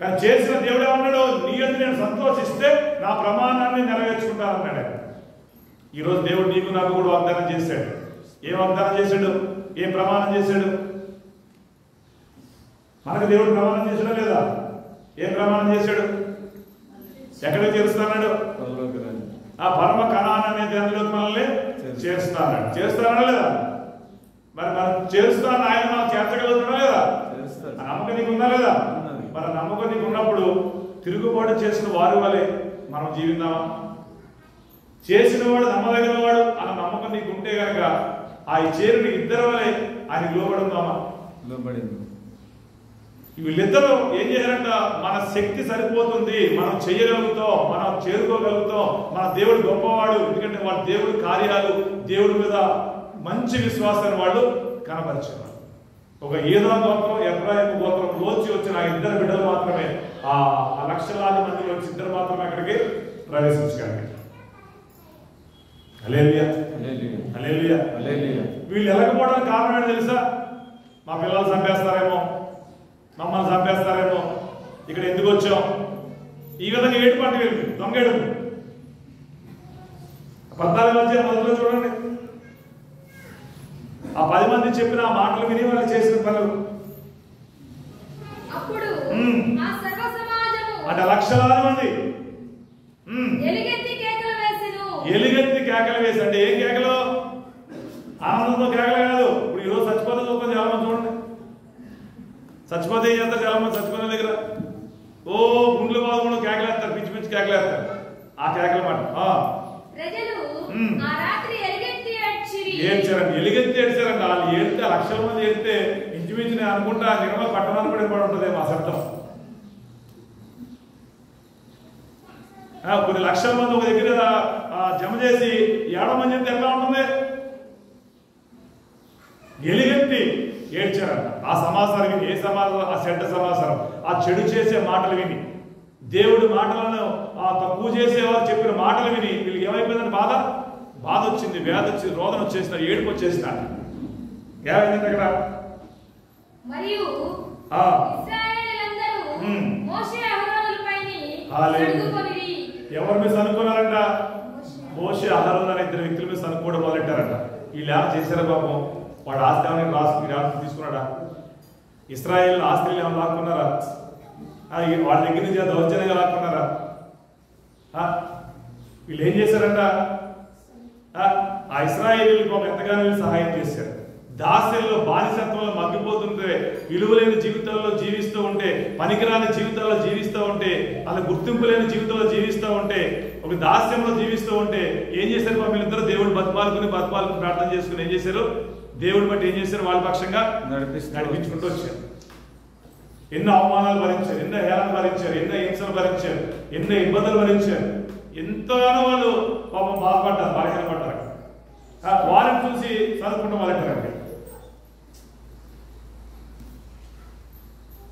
[SPEAKER 1] కానీ చేసిన దేవుడు ఏమన్నాడు? నీ యందు నేను సంతోషిస్తే నా ప్రమాణాన్ని నెరవేర్చుకుంటాను అన్నాడు. ఈరోజు దేవుడు నీకు నాకు కూడా వాగ్దానం చేశాడు. ఏం వాగ్దానం చేశాడు? ఏం ప్రమాణం చేశాడు? మనకు దేవుడు ప్రమాణం చేశాడా లేదా? ఏం ప్రమాణం చేశాడు? ఎక్కడికి చేరుస్తాడు? ఆ పరమ కనాన్ అనే దానిలోకి మనల్ని చేరుస్తాడు. చేస్తాడా లేదా? మరి మనం చేరుస్తాను, ఆయన మనం చేర్చగలుగుతున్నా లేదా? ఆ నమ్మకం నీకు ఉందా లేదా? మన నమ్మకం నీకు ఉన్నప్పుడు తిరుగుబాటు చేసిన వారి వలె మనం జీవిద్దామా? చేసిన వాడు నమ్మదగిన వాడు అన్న నమ్మకం నీకు ఉంటే కనుక ఆ చేరుని ఇద్దరు వలె ఆయన లోబడుందామా? వీళ్ళిద్దరూ ఏం చేయాలంట? మన శక్తి సరిపోతుంది, మనం చేయగలుగుతాం, మనం చేరుకోగలుగుతాం, మన దేవుడు గొప్పవాడు. ఎందుకంటే వాళ్ళ దేవుడి కార్యాలు, దేవుడి మీద మంచి విశ్వాసాన్ని వాళ్ళు కనపరిచేవారు. ఒక ఏదో గోత్రం, ఎఫ్రాయిము గోత్రం లోచి వచ్చిన ఆ 2 బిడ్డలు మాత్రమే, ఆ లక్షలాది మందిలో 2 మాత్రమే అక్కడికి ప్రవేశించగలిగారు. హల్లెలూయా, హల్లెలూయా, హల్లెలూయా. వీళ్ళు వెళ్ళకపోవడానికి కారణం ఏంటో తెలుసా? మా పిల్లలు చంపేస్తారేమో, మమ్మల్ని చంపేస్తారేమో, ఇక్కడ ఎందుకు వచ్చాం, ఈ విధంగా ఏడు పంట వెళ్ళి దొంగేడు 14 మొదలు చూడండి. ఆ 10 మంది చెప్పిన ఆ మాటలు విని వాళ్ళు చేసిన పనులు. అంటే లక్షలాది మంది ఎలుగెత్తి కేకలు వేసి, అంటే ఏం కేకలు? ఆనందంతో కేకలు కాదు. ఇప్పుడు ఈరోజు చచ్చిపోతే చూద్దాం చాలా మంది చూడండి. చచ్చిపోతే ఏం చేస్తారు? చాలా మంది చచ్చిపోయిన దగ్గర ఓ గుండెలు బాధకుండా కేకలేస్తారు, పిచ్చి పిచ్చి కేకలేస్తారు. ఆ కేకల మాట ఏడ్చారండి, ఎలుగెత్తి ఏడ్చారండి. వాళ్ళు ఏడితే లక్షల మంది ఏడితే ఇంచుమించు నేను అనుకుంటా నిర్మల పట్టణాలు కూడా పడి ఉంటుంది మా శబ్దం. కొన్ని లక్షల మంది ఒక దగ్గర జమ చేసి 7 మంది చెప్తే ఎట్లా ఉంటుంది? ఎలుగెత్తి ఏడ్చారంట. ఆ సమాచారం విని, ఏ సమాచారం? ఆ చెడ్డ సమాచారం, ఆ చెడు చేసే మాటలు విని, దేవుడి మాటలను తక్కువ చేసేవారు చెప్పిన మాటలు విని వీళ్ళకి ఏమైపోయిందంటే బాధ వచ్చింది, వ్యాధి వచ్చింది, రోదన వచ్చేసినారు, ఏడుపు వచ్చేసినారు. ఏమైందంటే అక్కడ ఎవరి మీద అనుకున్నారంట? మోషే అహరోను అనే 2 వ్యక్తుల మీద అనుకోవడం మొదలెట్టారంట. వీళ్ళు ఏమైనా చేశారా పాపం? వాడు ఆస్తి ఏమైనా రాసి తీసుకున్నాడా? ఇశ్రాయేల్ ఆస్తిని ఏమైనా లాక్కున్నారా? వాళ్ళ దగ్గర నుంచి దౌర్జన్యంగా లాక్కున్నారా? వీళ్ళు ఏం చేశారంట? ఆ ఇశ్రాయేలీయులకు ఎంతగానో వీళ్ళు సహాయం చేశారు. దాస్యంలో, బానిసత్వంలో మగ్గిపోతుంటే, విలువలేని జీవితాల్లో జీవిస్తూ ఉంటే, పనికిరాని జీవితాల్లో జీవిస్తూ ఉంటే, అలా గుర్తింపు లేని జీవితంలో జీవిస్తూ ఉంటే, ఒక దాస్యంలో జీవిస్తూ ఉంటే ఏం చేశారు? వీళ్ళిద్దరూ దేవుడు బతిమాలుకుని ప్రార్థన చేసుకుని ఏం చేశారు? దేవుడి బట్టి ఏం చేశారు? వాళ్ళ పక్షంగా నడిపించుకుంటూ వచ్చారు. ఎన్నో అవమానాలు భరించారు, ఎన్నో హేళన భరించారు, ఎన్నో హింసలు భరించారు, ఎన్నో ఇబ్బందులు భరించారు. ఎంతగానో వాళ్ళు పాపం బాధపడ్డారు, బలహీనపడ్డారు. వారిని చూసి చదువుకుంటూ మొదలెట్టారండి.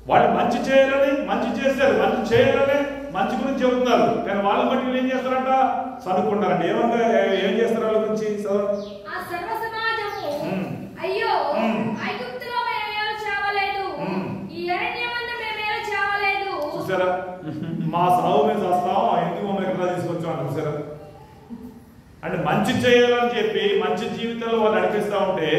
[SPEAKER 1] వాళ్ళు మంచి చేయాలని, మంచి చేశారు, మంచి చేయాలని మంచి గురించి చెబుతున్నారు. కానీ వాళ్ళ బట్టి వీళ్ళు ఏం చేస్తారంట? చదువుకుంటారండి. ఏం చేస్తారు వాళ్ళ గురించి? చూసారా? మా సాగు మీద వస్తాం, ఎందుకు మమ్మల్ని ఎక్కడ తీసుకొచ్చాం చూసారా? అంటే మంచి చేయాలని చెప్పి మంచి జీవితంలో వాళ్ళు నడిపిస్తూ ఉంటే,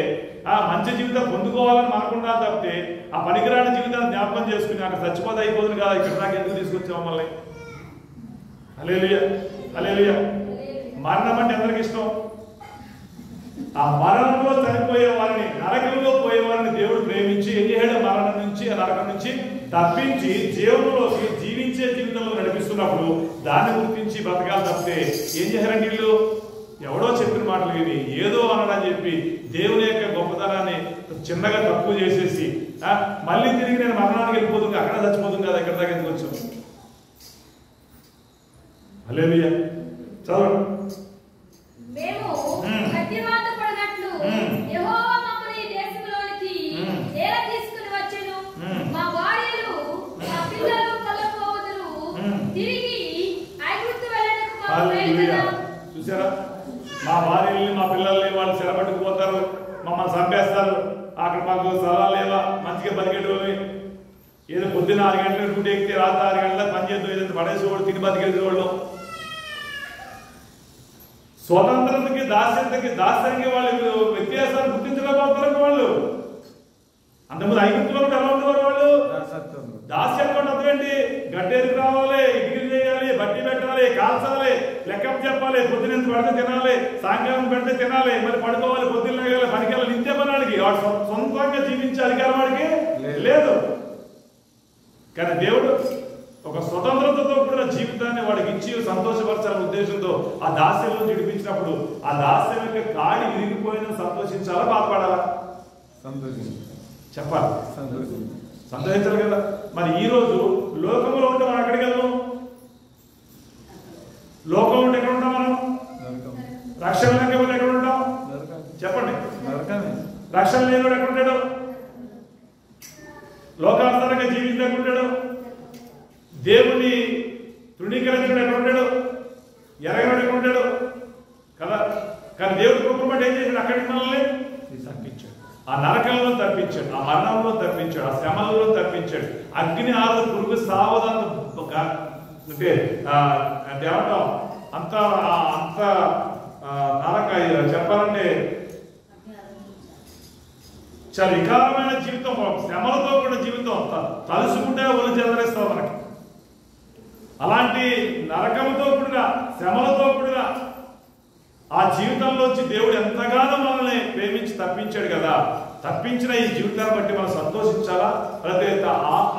[SPEAKER 1] ఆ మంచి జీవితం పొందుకోవాలని మనకుండా తప్పితే ఆ పనికిరాని జీవితాన్ని జ్ఞాపకం చేసుకుని అక్కడ చచ్చిపోతే అయిపోతుంది కదా, ఇక్కడ నాకు ఎందుకు తీసుకొచ్చాం మమ్మల్ని? హల్లెలూయా, హల్లెలూయా. మరణం అంటే అందరికి ఇష్టం. ఆ మరణంలో చనిపోయే వారిని, నరకంలో పోయే వారిని దేవుడు ప్రేమించి ఏం చేశాడు? మరణం నుంచి, ఆ నరకం నుంచి తప్పించి జీవంలోకి, జీవించే జీవితంలో నడిపిస్తున్నప్పుడు దాన్ని గుర్తించి బ్రతకాలి తప్పితే ఏం చేశారండి వీళ్ళు? ఎవడో చెప్పిన మాటలు విని ఏదో అనడని చెప్పి దేవుని యొక్క గొప్పతనాన్ని చిన్నగా తక్కువ చేసేసి మళ్ళీ తిరిగి నేను మరణానికి వెళ్ళిపోతుంది, అక్కడ చచ్చిపోతుంది కదా, ఎక్కడ దాకా ఎందుకు వచ్చాం? హల్లెలూయా. చదవండి.
[SPEAKER 2] మేము కత్తివాత పడినట్లు యెహోవా మమ్మల్ని ఈ దేశంలోనికి ఏల తీసుకుని వచ్చెను. మా భార్యలు, మా పిల్లలు కళ్ళపోవదురు తిరిగి ఐగుప్తు వెళ్ళడానికి మాకు
[SPEAKER 1] హల్లెలూయా. చూసారా? మా భార్యల్ని, మా పిల్లల్ని వాళ్ళు చెరపట్టుకుపోతారు, మమ్మల్ని చంపేస్తారు, అక్కడ మాకు స్థలాలు లేవా, మంచిగా బతికేటోళ్ళు, ఏదో పొద్దున్న 6 గంటలకు డ్యూటీ ఎక్కితే రాత్రి 6 గంటలకు పని చేద్దాం, ఏదైతే పడేసేవాళ్ళు, తిని బతికేసేవాళ్ళు. స్వతంత్రతకి దాస్యానికి వాళ్ళు వ్యత్యాసాలు గుర్తించలేకపోతారు. వాళ్ళు అంతకుముందు ఐగుప్తులో ఎలా ఉండేవారు? వాళ్ళు దాస్యం అర్థమేంటి? గడ్డేరికి రావాలి, ఇటుకలు చేయాలి, బట్టి పెట్టాలి, కాల్చాలి, లెక్కప్ చెప్పాలి, పొద్దున ఎంత పెడితే తినాలి, సాయంకాలం పెడితే తినాలి, మరి పడుకోవాలి, పొద్దున్న లేగాలి, పనికెళ్ళాలి, నిత్య పనాడికి వాడు సొంతంగా జీవించే అధికారం వాడికి లేదు. కానీ దేవుడు ఒక స్వతంత్రతతో కూడిన జీవితాన్ని వాడికి ఇచ్చి సంతోషపరచాలనే ఉద్దేశంతో ఆ దాస్యంలో విడిపించినప్పుడు ఆ దాస్యం యొక్క కాడి విరిగిపోయిన సంతోషించాలా, బాధపడాలా? చెప్పాలి, సంతోషించాలి కదా. మరి ఈ రోజు లోకంలో ఉంటే మనం ఎక్కడికి వెళ్దాం? లోకంలో ఉంటే ఎక్కడ ఉంటాం మనం? రక్షణ లేకపోతే ఎక్కడ ఉంటాం? చెప్పండి. రక్షణ లేనివాడు ఎక్కడ ఉంటాడు? లోకాంతరంగా జీవించకుంటాడు. దేవుని తృణీకరించడం ఎక్కడ ఉంటాడు? ఎరగడం ఎక్కడ ఉంటాడు కదా. కానీ దేవుడి కృపను బట్టి ఏం చేశాడు? అక్కడికి మనల్ని తప్పించాడు, ఆ నరకంలో తప్పించాడు, ఆ మరణంలో తప్పించాడు, ఆ శ్రమలలో తప్పించాడు. అగ్ని ఆరు పురుగు సావధాన అంటే ఏమంటాం అంత అంత నరక చెప్పాలంటే చాలా వికారమైన జీవితం, శ్రమలతో కూడిన జీవితం, తలుసుకుంటే ఒళ్ళు చెదరేస్తాం మనకి. అలాంటి నరకంతో కూడిన, శ్రమలతో కూడిన ఆ జీవితంలోంచి దేవుడు ఎంతగానో మనల్ని ప్రేమించి తప్పించాడు కదా. తప్పించిన ఈ జీవితాన్ని బట్టి మనం సంతోషించాలా, లేకపోతే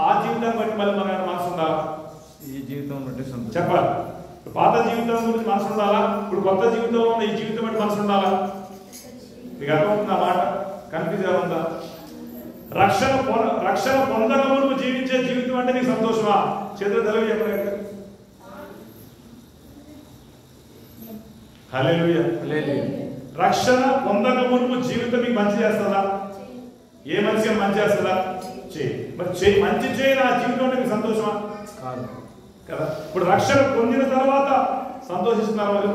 [SPEAKER 1] ఆ జీవితాన్ని బట్టి మళ్ళీ మన మనసు ఉండాలా?
[SPEAKER 3] ఈ జీవితం బట్టి
[SPEAKER 1] చెప్పాలి. పాత జీవితం గురించి మనసు ఉండాలా, ఇప్పుడు కొత్త జీవితంలో ఉన్న ఈ జీవితం బట్టి మనసు ఉండాలా? మీకు అర్థమవుతుంది ఆ మాట? కన్ఫ్యూజ్ ఉందా? రక్షణ పొందక మునుపు జీవించే జీవితం అంటే నీకు సంతోషమా? చేతులు తెలుగు చెప్పండి. హల్లెలూయా. రక్షణ పొందక మునుపు జీవితం మీకు మంచి చేస్తుందా? ఏ మంచిగా మంచి చేస్తుందా? మరి మంచి చేయని ఆ జీవితం అంటే మీకు సంతోషమా? కదా. ఇప్పుడు రక్షణ పొందిన తర్వాత సంతోషిస్తున్నారు వాళ్ళు.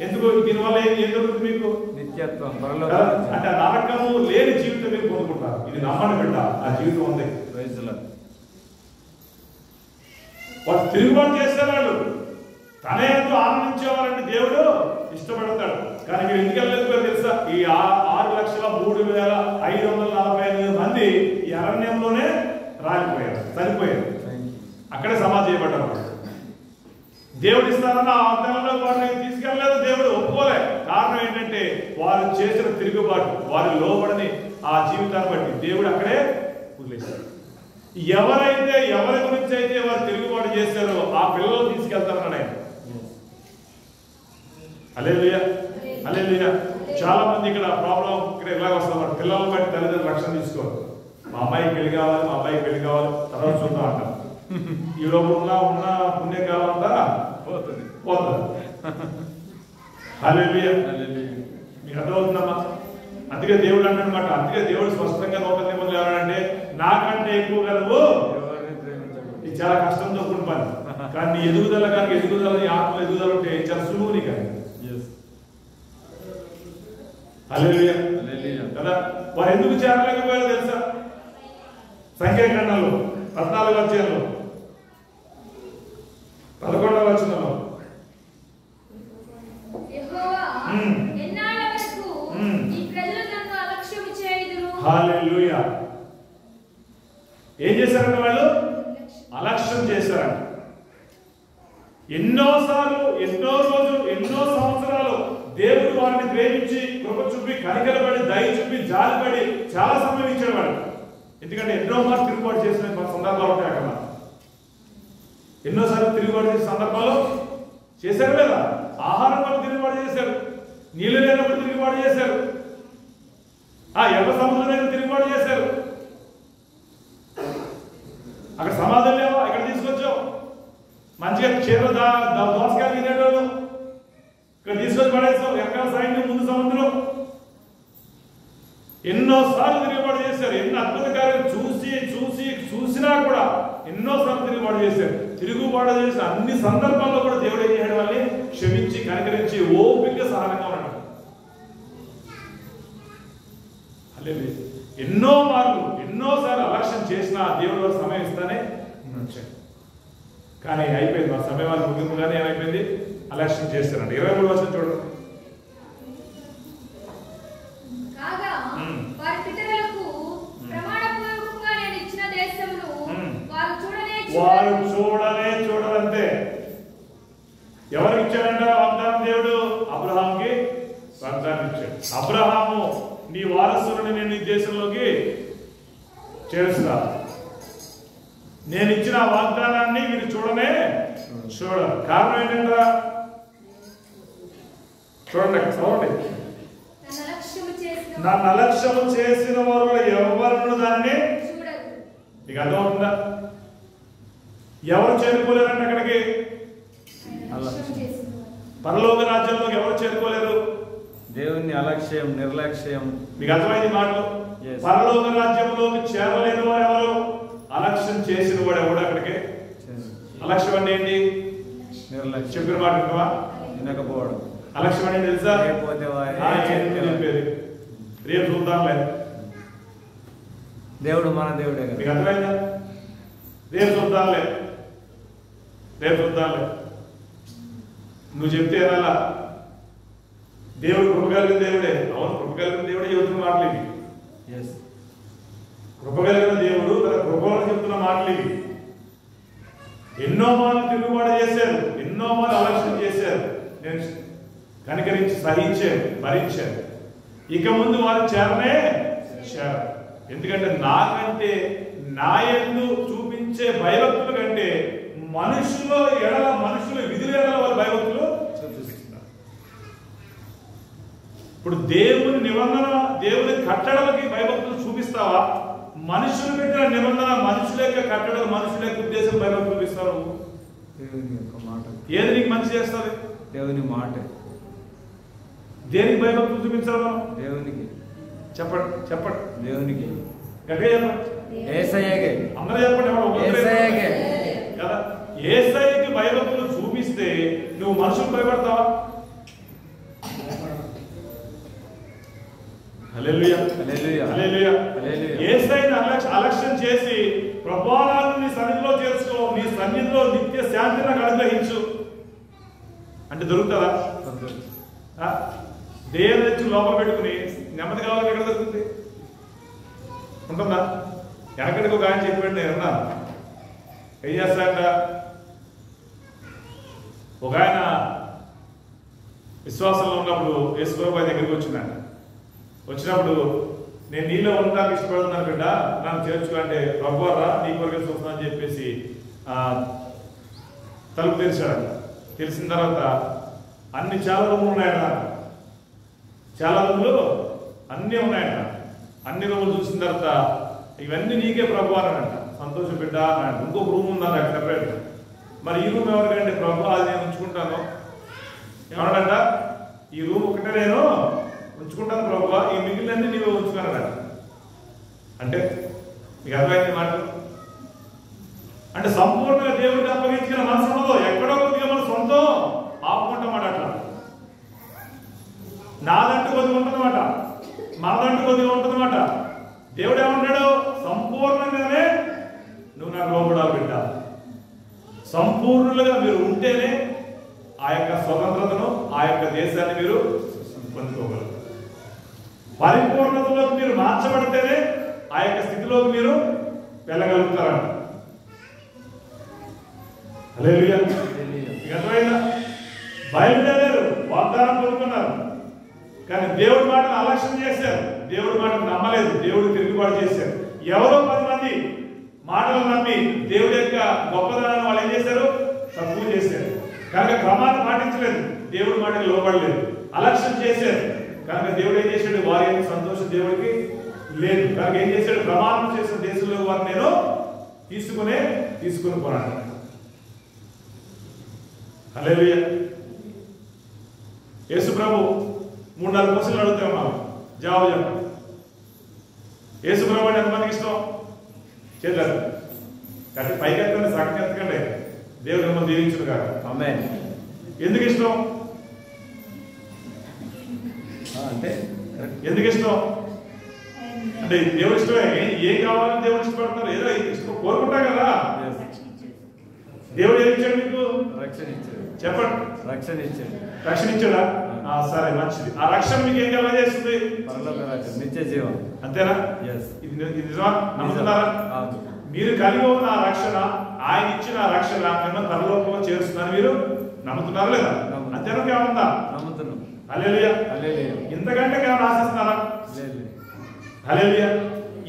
[SPEAKER 1] ఎందుకు? దీనివల్ల ఏం జరుగుతుంది మీకు? నిత్యత్వం, అంటే నరకము లేని జీవితం మీరు పొందుకుంటారు. ఇది నమ్మని బిడ్డ, ఆ జీవితం ఉంది. వాళ్ళు తిరుగుబాటు చేసేవాళ్ళు తన ఎంతో ఆనందించేవారంటే దేవుడు ఇష్టపడతాడు. కానీ మీరు ఎందుకు వెళ్ళలేదు తెలుసా? ఈ 6,03,545 మంది ఈ అరణ్యంలోనే రాలిపోయారు, చనిపోయారు, అక్కడే సమాధి చేయబడ్డారు. దేవుడు ఇస్తారన్న ఆ వాగ్దానంలో వారిని తీసుకెళ్ళలేదు, దేవుడు ఒప్పుకోలే. కారణం ఏంటంటే వారు చేసిన తిరుగుబాటు, వారు లోబడని ఆ జీవితాన్ని బట్టి దేవుడు అక్కడే వదిలేశారు. ఎవరి గురించి అయితే వారు తిరుగుబాటు చేశారో ఆ పిల్లలు తీసుకెళ్తారన్నాడు ఆయన. హల్లెలూయా, హల్లెలూయా. చాలా మంది ఇక్కడ ప్రాబ్లం ఇక్కడ ఇలాగ వస్తున్నారు. పిల్లలను బట్టి తల్లిదండ్రులు రక్షణ తీసుకోరు. మా అమ్మాయికి పెళ్లి కావాలి, మా అబ్బాయికి పెళ్లి కావాలి, తర్వాత చూద్దాం అంటారు. ఈ లోపల ఉన్న పుణ్యకాలం అంతా పోతుంది. హల్లెలూయా. మీకు అర్థమవుతుందమ్మా? అందుకే దేవుడు అంటాడనమాట. అందుకే దేవుడు స్పష్టంగా 108 ఎవరంటే నాకంటే ఎక్కువ గలవు. ఇది చాలా కష్టంతో కూడిన పని. కానీ నీ ఎదుగుదల నీ ఆత్మ ఎదుగుదల ఉంటే చాలా సులువుని కానీ. హల్లెలూయా కదా. వారు ఎందుకు చేరలేకపోయారో తెలుసా? సంఖ్యాకాండంలో 14వ అధ్యాయంలో 11వ వచనంలో హల్లెలూయా. ఏం చేశారంటే వాళ్ళు అలక్ష్యం చేశారంట. ఎన్నోసార్లు, ఎన్నో రోజులు, ఎన్నో సంవత్సరాలు దేవుడు వారిని ప్రేమించి కృప చూపి కనికరపడి దయ చూపి జాలిపడి చాలా సమయం ఇచ్చాడు వాడు. ఎందుకంటే ఎన్నో మార్లు తిరుగుబాటు చేసిన సందర్భాలు ఉంటాయి అక్కడ. ఎన్నోసార్లు తిరుగుబాటు చేసిన సందర్భాలు చేశారు లేదా? ఆహారం వల్ల తిరుగుబాటు చేశారు, నీళ్లు లేనప్పుడు తిరుగుబాటు చేశారు, ఎర్ర సముద్రం దగ్గర తిరుగుబాటు చేశారు. అక్కడ సమాధానం లేవా? ఇక్కడ తీసుకొచ్చావు మంచిగా చేతులు దోసకాయలు తినేటోళ్ళు ఇక్కడ తీసుకొచ్చి పడేస్తావు. వెనకాల సైన్యం, ముందు సముద్రం. ఎన్నోసార్లు తిరుగుబాటు చేశారు. ఎన్నో అద్భుత కార్యాలు చూసినా కూడా ఎన్నోసార్లు తిరుగుబాటు చేశారు. తిరుగుబాటు చేసిన అన్ని సందర్భాల్లో కూడా దేవుడు ఏం చేయడం వల్ల క్షమించి కనికరించి ఓపిక సహనంగా ఉన్నాడు. ఎన్నోసార్లు అలక్ష్యం చేసినా దేవుడు వారు సమయం ఇస్తానే వచ్చాడు. కానీ అయిపోయింది మా సమయం వాళ్ళు ముగింపుగానే ఏమైపోయింది? అలక్ష్యం చేస్తారండి. 23 వర్షం చూడండి. వారు చూడరంతే. ఎవరికి ఇచ్చాడంట వాగ్దానం? దేవుడు అబ్రహాంకి వాగ్దానం ఇచ్చాడు. అబ్రహాము, నీ వారసులను నేను ఈ దేశంలోకి చేరుస్తా. నేను ఇచ్చిన వాగ్దానాన్ని వీరు చూడరు. కారణం ఏంటంట? చూడండి, చదవండి. నన్ను అలక్ష్యము చేసిన వారు ఎవరు దాన్ని నీకు అర్థమవుతుందా? ఎవరు చేరుకోలేరంటే అక్కడికి? పరలోక రాజ్యంలోకి ఎవరు చేరుకోలేరు?
[SPEAKER 3] దేవుని అలక్ష్యం, నిర్లక్ష్యం.
[SPEAKER 1] మీకు అర్థమైంది మాటలు? పరలోక రాజ్యంలోకి చేరలేని వారు ఎవరు? అలక్ష్యం చేసిన వాడు ఎవడు అక్కడికి? అలక్ష్యం అంటే ఏంటి?
[SPEAKER 3] నిర్లక్ష్యం.
[SPEAKER 1] చెప్పిన మాట వింటావా?
[SPEAKER 3] వినకపోవడం.
[SPEAKER 1] అలక్ష్యం అంటే తెలుసా?
[SPEAKER 3] చెప్పేది
[SPEAKER 1] రేపు చూద్దాంలే.
[SPEAKER 3] దేవుడు మన దేవుడే.
[SPEAKER 1] మీకు అర్థమైందా? రేపు చూద్దాంలే. నువ్వు చెప్తే ఎలా? దేవుడు కృప కలిగిన దేవుడే. అవును, కృప కలిగిన దేవుడే చెబుతున్న మాటలు ఇవి. కృప కలిగిన దేవుడు తన కృపలో చెప్తున్న మాటలు ఇవి. ఎన్నో మార్లు తిరుగుబాటు చేశారు, ఎన్నో మార్లు అలక్ష్యం చేశారు. నేను కనికరించి సహించాను, భరించాను. ఇక ముందు వారు చేరనే చేరరు. ఎందుకంటే నాకంటే నా యందు చూపించే భయభక్తుల కంటే మనుషుల విధుల ఎడల వారి భయభక్తులు చూపిస్తున్నారు. ఇప్పుడు దేవుని నిబంధన, దేవుని కట్టడలకి భయభక్తులు చూపిస్తావా? మనుషులు పెట్టిన నిబంధన, మనుషుల యొక్క కట్టడలు, మనుషుల యొక్క ఉద్దేశం భయభక్తులు చూపిస్తావు? ఏది నీకు మంచి చేస్తుంది?
[SPEAKER 3] దేవుని మాట.
[SPEAKER 1] దేనికి భయభక్తులు చూపించాలి మనం?
[SPEAKER 3] దేవునికి.
[SPEAKER 1] చెప్పండి
[SPEAKER 3] దేవునికి.
[SPEAKER 1] గట్టిగా చెప్పండి.
[SPEAKER 3] యేసయ్యకే.
[SPEAKER 1] అందరూ చెప్పండి.
[SPEAKER 3] యేసయ్యకే
[SPEAKER 1] కదా. యేసయ్యకి భయభక్తులు చూపిస్తే నువ్వు మనుషులు భయపడతావా? హల్లెలూయా, హల్లెలూయా, హల్లెలూయా. యేసయ్యని అలక్ష్యం చేసి ప్రభువాలను నీ సన్నిధిలో చేర్చుకో, నీ సన్నిధిలో నిత్య శాంతిని నాకు అనుగ్రహించు అంటే దొరుకుతుందా? దేవుని తెచ్చి లోపల పెట్టుకుని నెమ్మది కావాలని ఎక్కడ దొరుకుతుంది? ఉంటుందా? ఎక్కడికి ఒక ఆయన చెప్పాడు, నేను అన్నాను. ఏం చేస్తాడంట? ఒక ఆయన విశ్వాసంలో ఉన్నప్పుడు యేసుప్రభు దగ్గరికి వచ్చినప్పుడు నేను నీలో ఉండడానికి ఇష్టపడుతున్నాను బిడ్డ, నన్ను చేర్చుకో అంటే, ప్రభువారా నీ కొరకే చూస్తున్నా అని చెప్పేసి తలుపు తెరిచాడంట. తెలిసిన తర్వాత చాలా రూములు ఉన్నాయట, చాలా రూములు అన్నీ ఉన్నాయట. అన్ని రూములు చూసిన తర్వాత ఇవన్నీ నీకే ప్రభు అన్నాడంట. సంతోషం బిడ్డ అన్నాడు. ఇంకొక రూమ్ ఉందంట సెపరేట్. మరి ఈ రూమ్ ఎవరికంటే? ప్రభు అది నేను ఉంచుకుంటాను. ఏమన్నాడంట? ఈ రూమ్ ఒకటే నేను ఉంచుకుంటాను ప్రభు, ఈ మిగిలినన్నీ నీవే ఉంచుకున్నాడు. అంటే మీకు అర్థమైంది మాటలు? అంటే సంపూర్ణంగా దేవుడికి అప్పగించిన మనసు ఉండదు. ఎక్కడో కొద్దిగా మన సొంతం ఆపుకుంటామాట. అట్లా నాదంటూ కొద్దిగా ఉంటుందన్నమాట, మనదంటూ కొద్దిగా ఉంటుందన్నమాట. దేవుడు ఏమంటాడు? సంపూర్ణంగానే నువ్వు నాకు లోబడాలి బిడ్డ. సంపూర్ణులుగా మీరు ఉంటేనే ఆ యొక్క స్వతంత్రతను, ఆ యొక్క దేశాన్ని మీరు పొందుకోగలరు. పరిపూర్ణతలోకి మీరు మార్చబడితేనే ఆ యొక్క స్థితిలోకి మీరు వెళ్ళగలుగుతారంట. హల్లెలూయా. అర్థమైందా? బయలుదేరారు, వాగ్దానం పొందుకున్నారు. కానీ దేవుడి మాటను అలక్ష్యం చేశారు, దేవుడి మాటను నమ్మలేదు, దేవుడు తిరుగుబాటు చేశారు. ఎవరో 10 మంది మాటలు నమ్మి దేవుడి యొక్క గొప్పదనాన్ని వాళ్ళు ఏం చేశారు? తక్కువ చేశారు. కనుక క్రమాన్ని పాటించలేదు, దేవుడి మాటకు లోబడలేదు, అలక్ష్యం చేశారు. కనుక దేవుడు ఏం చేశాడు? వారి యొక్క సంతోషం దేవుడికి లేదు. కనుక ఏం చేశాడు? ప్రమాణం చేసిన దేశంలో వారిని నేను తీసుకుని పోరాడు. హల్లెలూయా. యేసు ప్రభు 3-4 క్వశ్చన్లు అడుగుతా ఉన్నాం, జవాబు చెప్పండి. యేసు ప్రభు అంటే ఎంతమందికి ఇష్టం? చేద్దాం కాబట్టి పైకి ఎత్తండి, సగం ఎత్తకండి. దేవుడు మిమ్మల్ని దీవించును కాదు.
[SPEAKER 3] ఆమేన్.
[SPEAKER 1] ఎందుకు ఇష్టం?
[SPEAKER 3] అంటే
[SPEAKER 1] ఎందుకు ఇష్టం అంటే దేవుడు ఇష్టమే. ఏం కావాలని దేవుడు ఇష్టపడుతున్నారు? ఏదో ఇష్టం కోరుకుంటాం కదా. దేవుడు ఏం ఇచ్చాడు మీకు?
[SPEAKER 3] రక్షణ ఇచ్చాడు.
[SPEAKER 1] చెప్పండి.
[SPEAKER 3] రక్షణ ఇచ్చాడు.
[SPEAKER 1] రక్షణ ఇచ్చాడా? సరే, మంచిది. ఆ రక్షణ మీకు ఏం కలగజేస్తుంది?
[SPEAKER 3] పరలోక రాజ్యం, నిత్య జీవం.
[SPEAKER 1] అంతేనా? ఇది నిజమా? నమ్ముతున్నారా? మీరు కలిగి ఉన్న ఆ రక్షణ, ఆయన ఇచ్చిన రక్షణ మిమ్మల్ని పరలోకంలో చేరుస్తుందని మీరు నమ్ముతున్నారా లేదా? అంతేనా? ఏమన్నా
[SPEAKER 3] నమ్ముతున్నాం.
[SPEAKER 1] హల్లెలూయా.
[SPEAKER 3] హల్లెలూయా.
[SPEAKER 1] ఇంతకంటే ఏమైనా ఆశిస్తున్నారా?
[SPEAKER 3] లేదు.
[SPEAKER 1] హల్లెలూయా.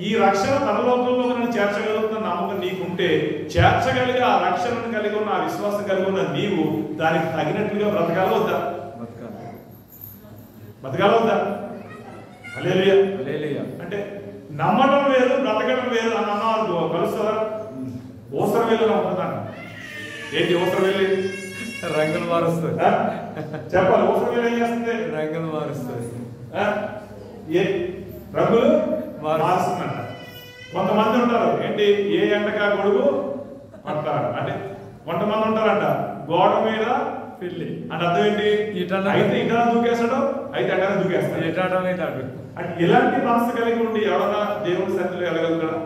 [SPEAKER 1] ఈ రక్షణ పరలోకంలో నన్ను చేర్చగలుగుతున్న నమ్మకం నీకుంటే, చేర్చగలిగే ఆ రక్షణను కలిగి ఉన్న, ఆ విశ్వాసం కలిగి ఉన్న నీవు దానికి తగినట్లుగా బ్రతకాలవద్దా? బతకాలవద్దా? హల్లెలూయా.
[SPEAKER 3] హల్లెలూయా.
[SPEAKER 1] అంటే నమ్మడం వేరు, బ్రతకడం వేరు అని అన్నారు. కలుస్తారా? ఓసర వేలు నమ్ముతుందంట. ఏంటి ఓసర వేలు?
[SPEAKER 3] రంగులు మారుస్తుంది.
[SPEAKER 1] చెప్పాలి. ఓసర వేలు ఏం చేస్తుంది?
[SPEAKER 3] రంగులు మారుస్తుంది.
[SPEAKER 1] ఏ రంగులు మారుస్తుందంట. కొంతమంది ఉంటారు, ఏంటి ఏ ఎండకా గొడుగు అంటారు. అంటే కొంతమంది ఉంటారంట, గోడ మీద పెళ్లి అంటే అర్థం ఏంటి? అయితే ఇటా దూకేస్తాడు, అయితే అక్కడ దూకేస్తాడు. అంటే ఇలాంటి మనసు కలిగి ఉండి ఎవడన్నా దేవుడి సన్నిధిలో వెళ్ళగలుగుతాడా?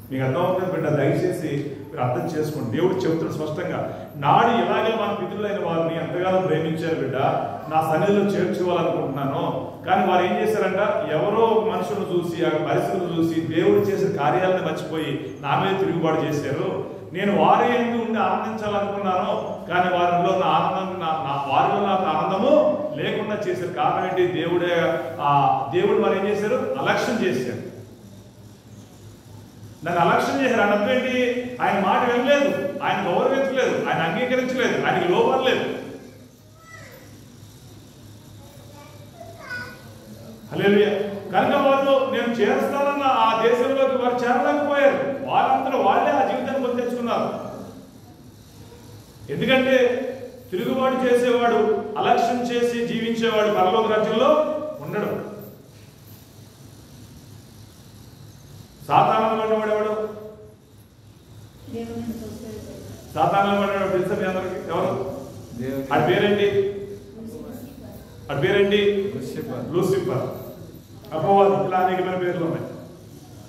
[SPEAKER 1] మీకు అర్థమవుతుంది బిడ్డ, దయచేసి మీరు అర్థం చేసుకోండి. దేవుడు చెబుతున్న స్పష్టంగా, నాడు ఇలాగే మన పితరులైన వారిని ఎంతగానో ప్రేమించారు బిడ్డ, నా సన్నిధిలో చేర్చుకోవాలనుకుంటున్నాను. కానీ వారు ఏం చేశారంట? ఎవరో మనుషులను చూసి, ఆ పరిస్థితులను చూసి దేవుడు చేసిన కార్యాలను మర్చిపోయి నా మీద తిరుగుబాటు చేశారు. నేను వారి ఎందు ఉండి ఆనందించాలనుకున్నాను, కానీ వారిలో నా ఆనందం, వారిలో నాకు ఆనందము లేకుండా చేశారు. కారణం ఏంటి? దేవుడు వారు ఏం చేశారు? అలక్ష్యం చేశారు. నన్ను అలక్ష్యం చేశారు. అని అర్థం ఏంటి? ఆయన మాట వినలేదు, ఆయన గౌరవించలేదు, ఆయన అంగీకరించలేదు, ఆయనకి లోపం లేదు. హల్లెలూయా. కనుక వారు నేను చేస్తానన్న ఆ దేశంలోకి వారు చేరలేకపోయారు. వారంతా వాళ్ళే ఆ జీవితాన్ని కొని తెచ్చుకున్నారు. ఎందుకంటే తిరుగుబాటు చేసేవాడు, అలక్ష్యం చేసి జీవించేవాడు పరలోక రాజ్యంలో ఉండడు. సాతానంలో ఉన్నవాడు ఎవడు? సాతానంలో ఉన్నవాడు తెలుసా మీ అందరికి? ఎవరు? ఆడి పేరేంటి? ఆడి పేరేంటి? లూసిఫర్. అపవాది. ఇలా అనేకమైన పేర్లు ఉన్నాయి.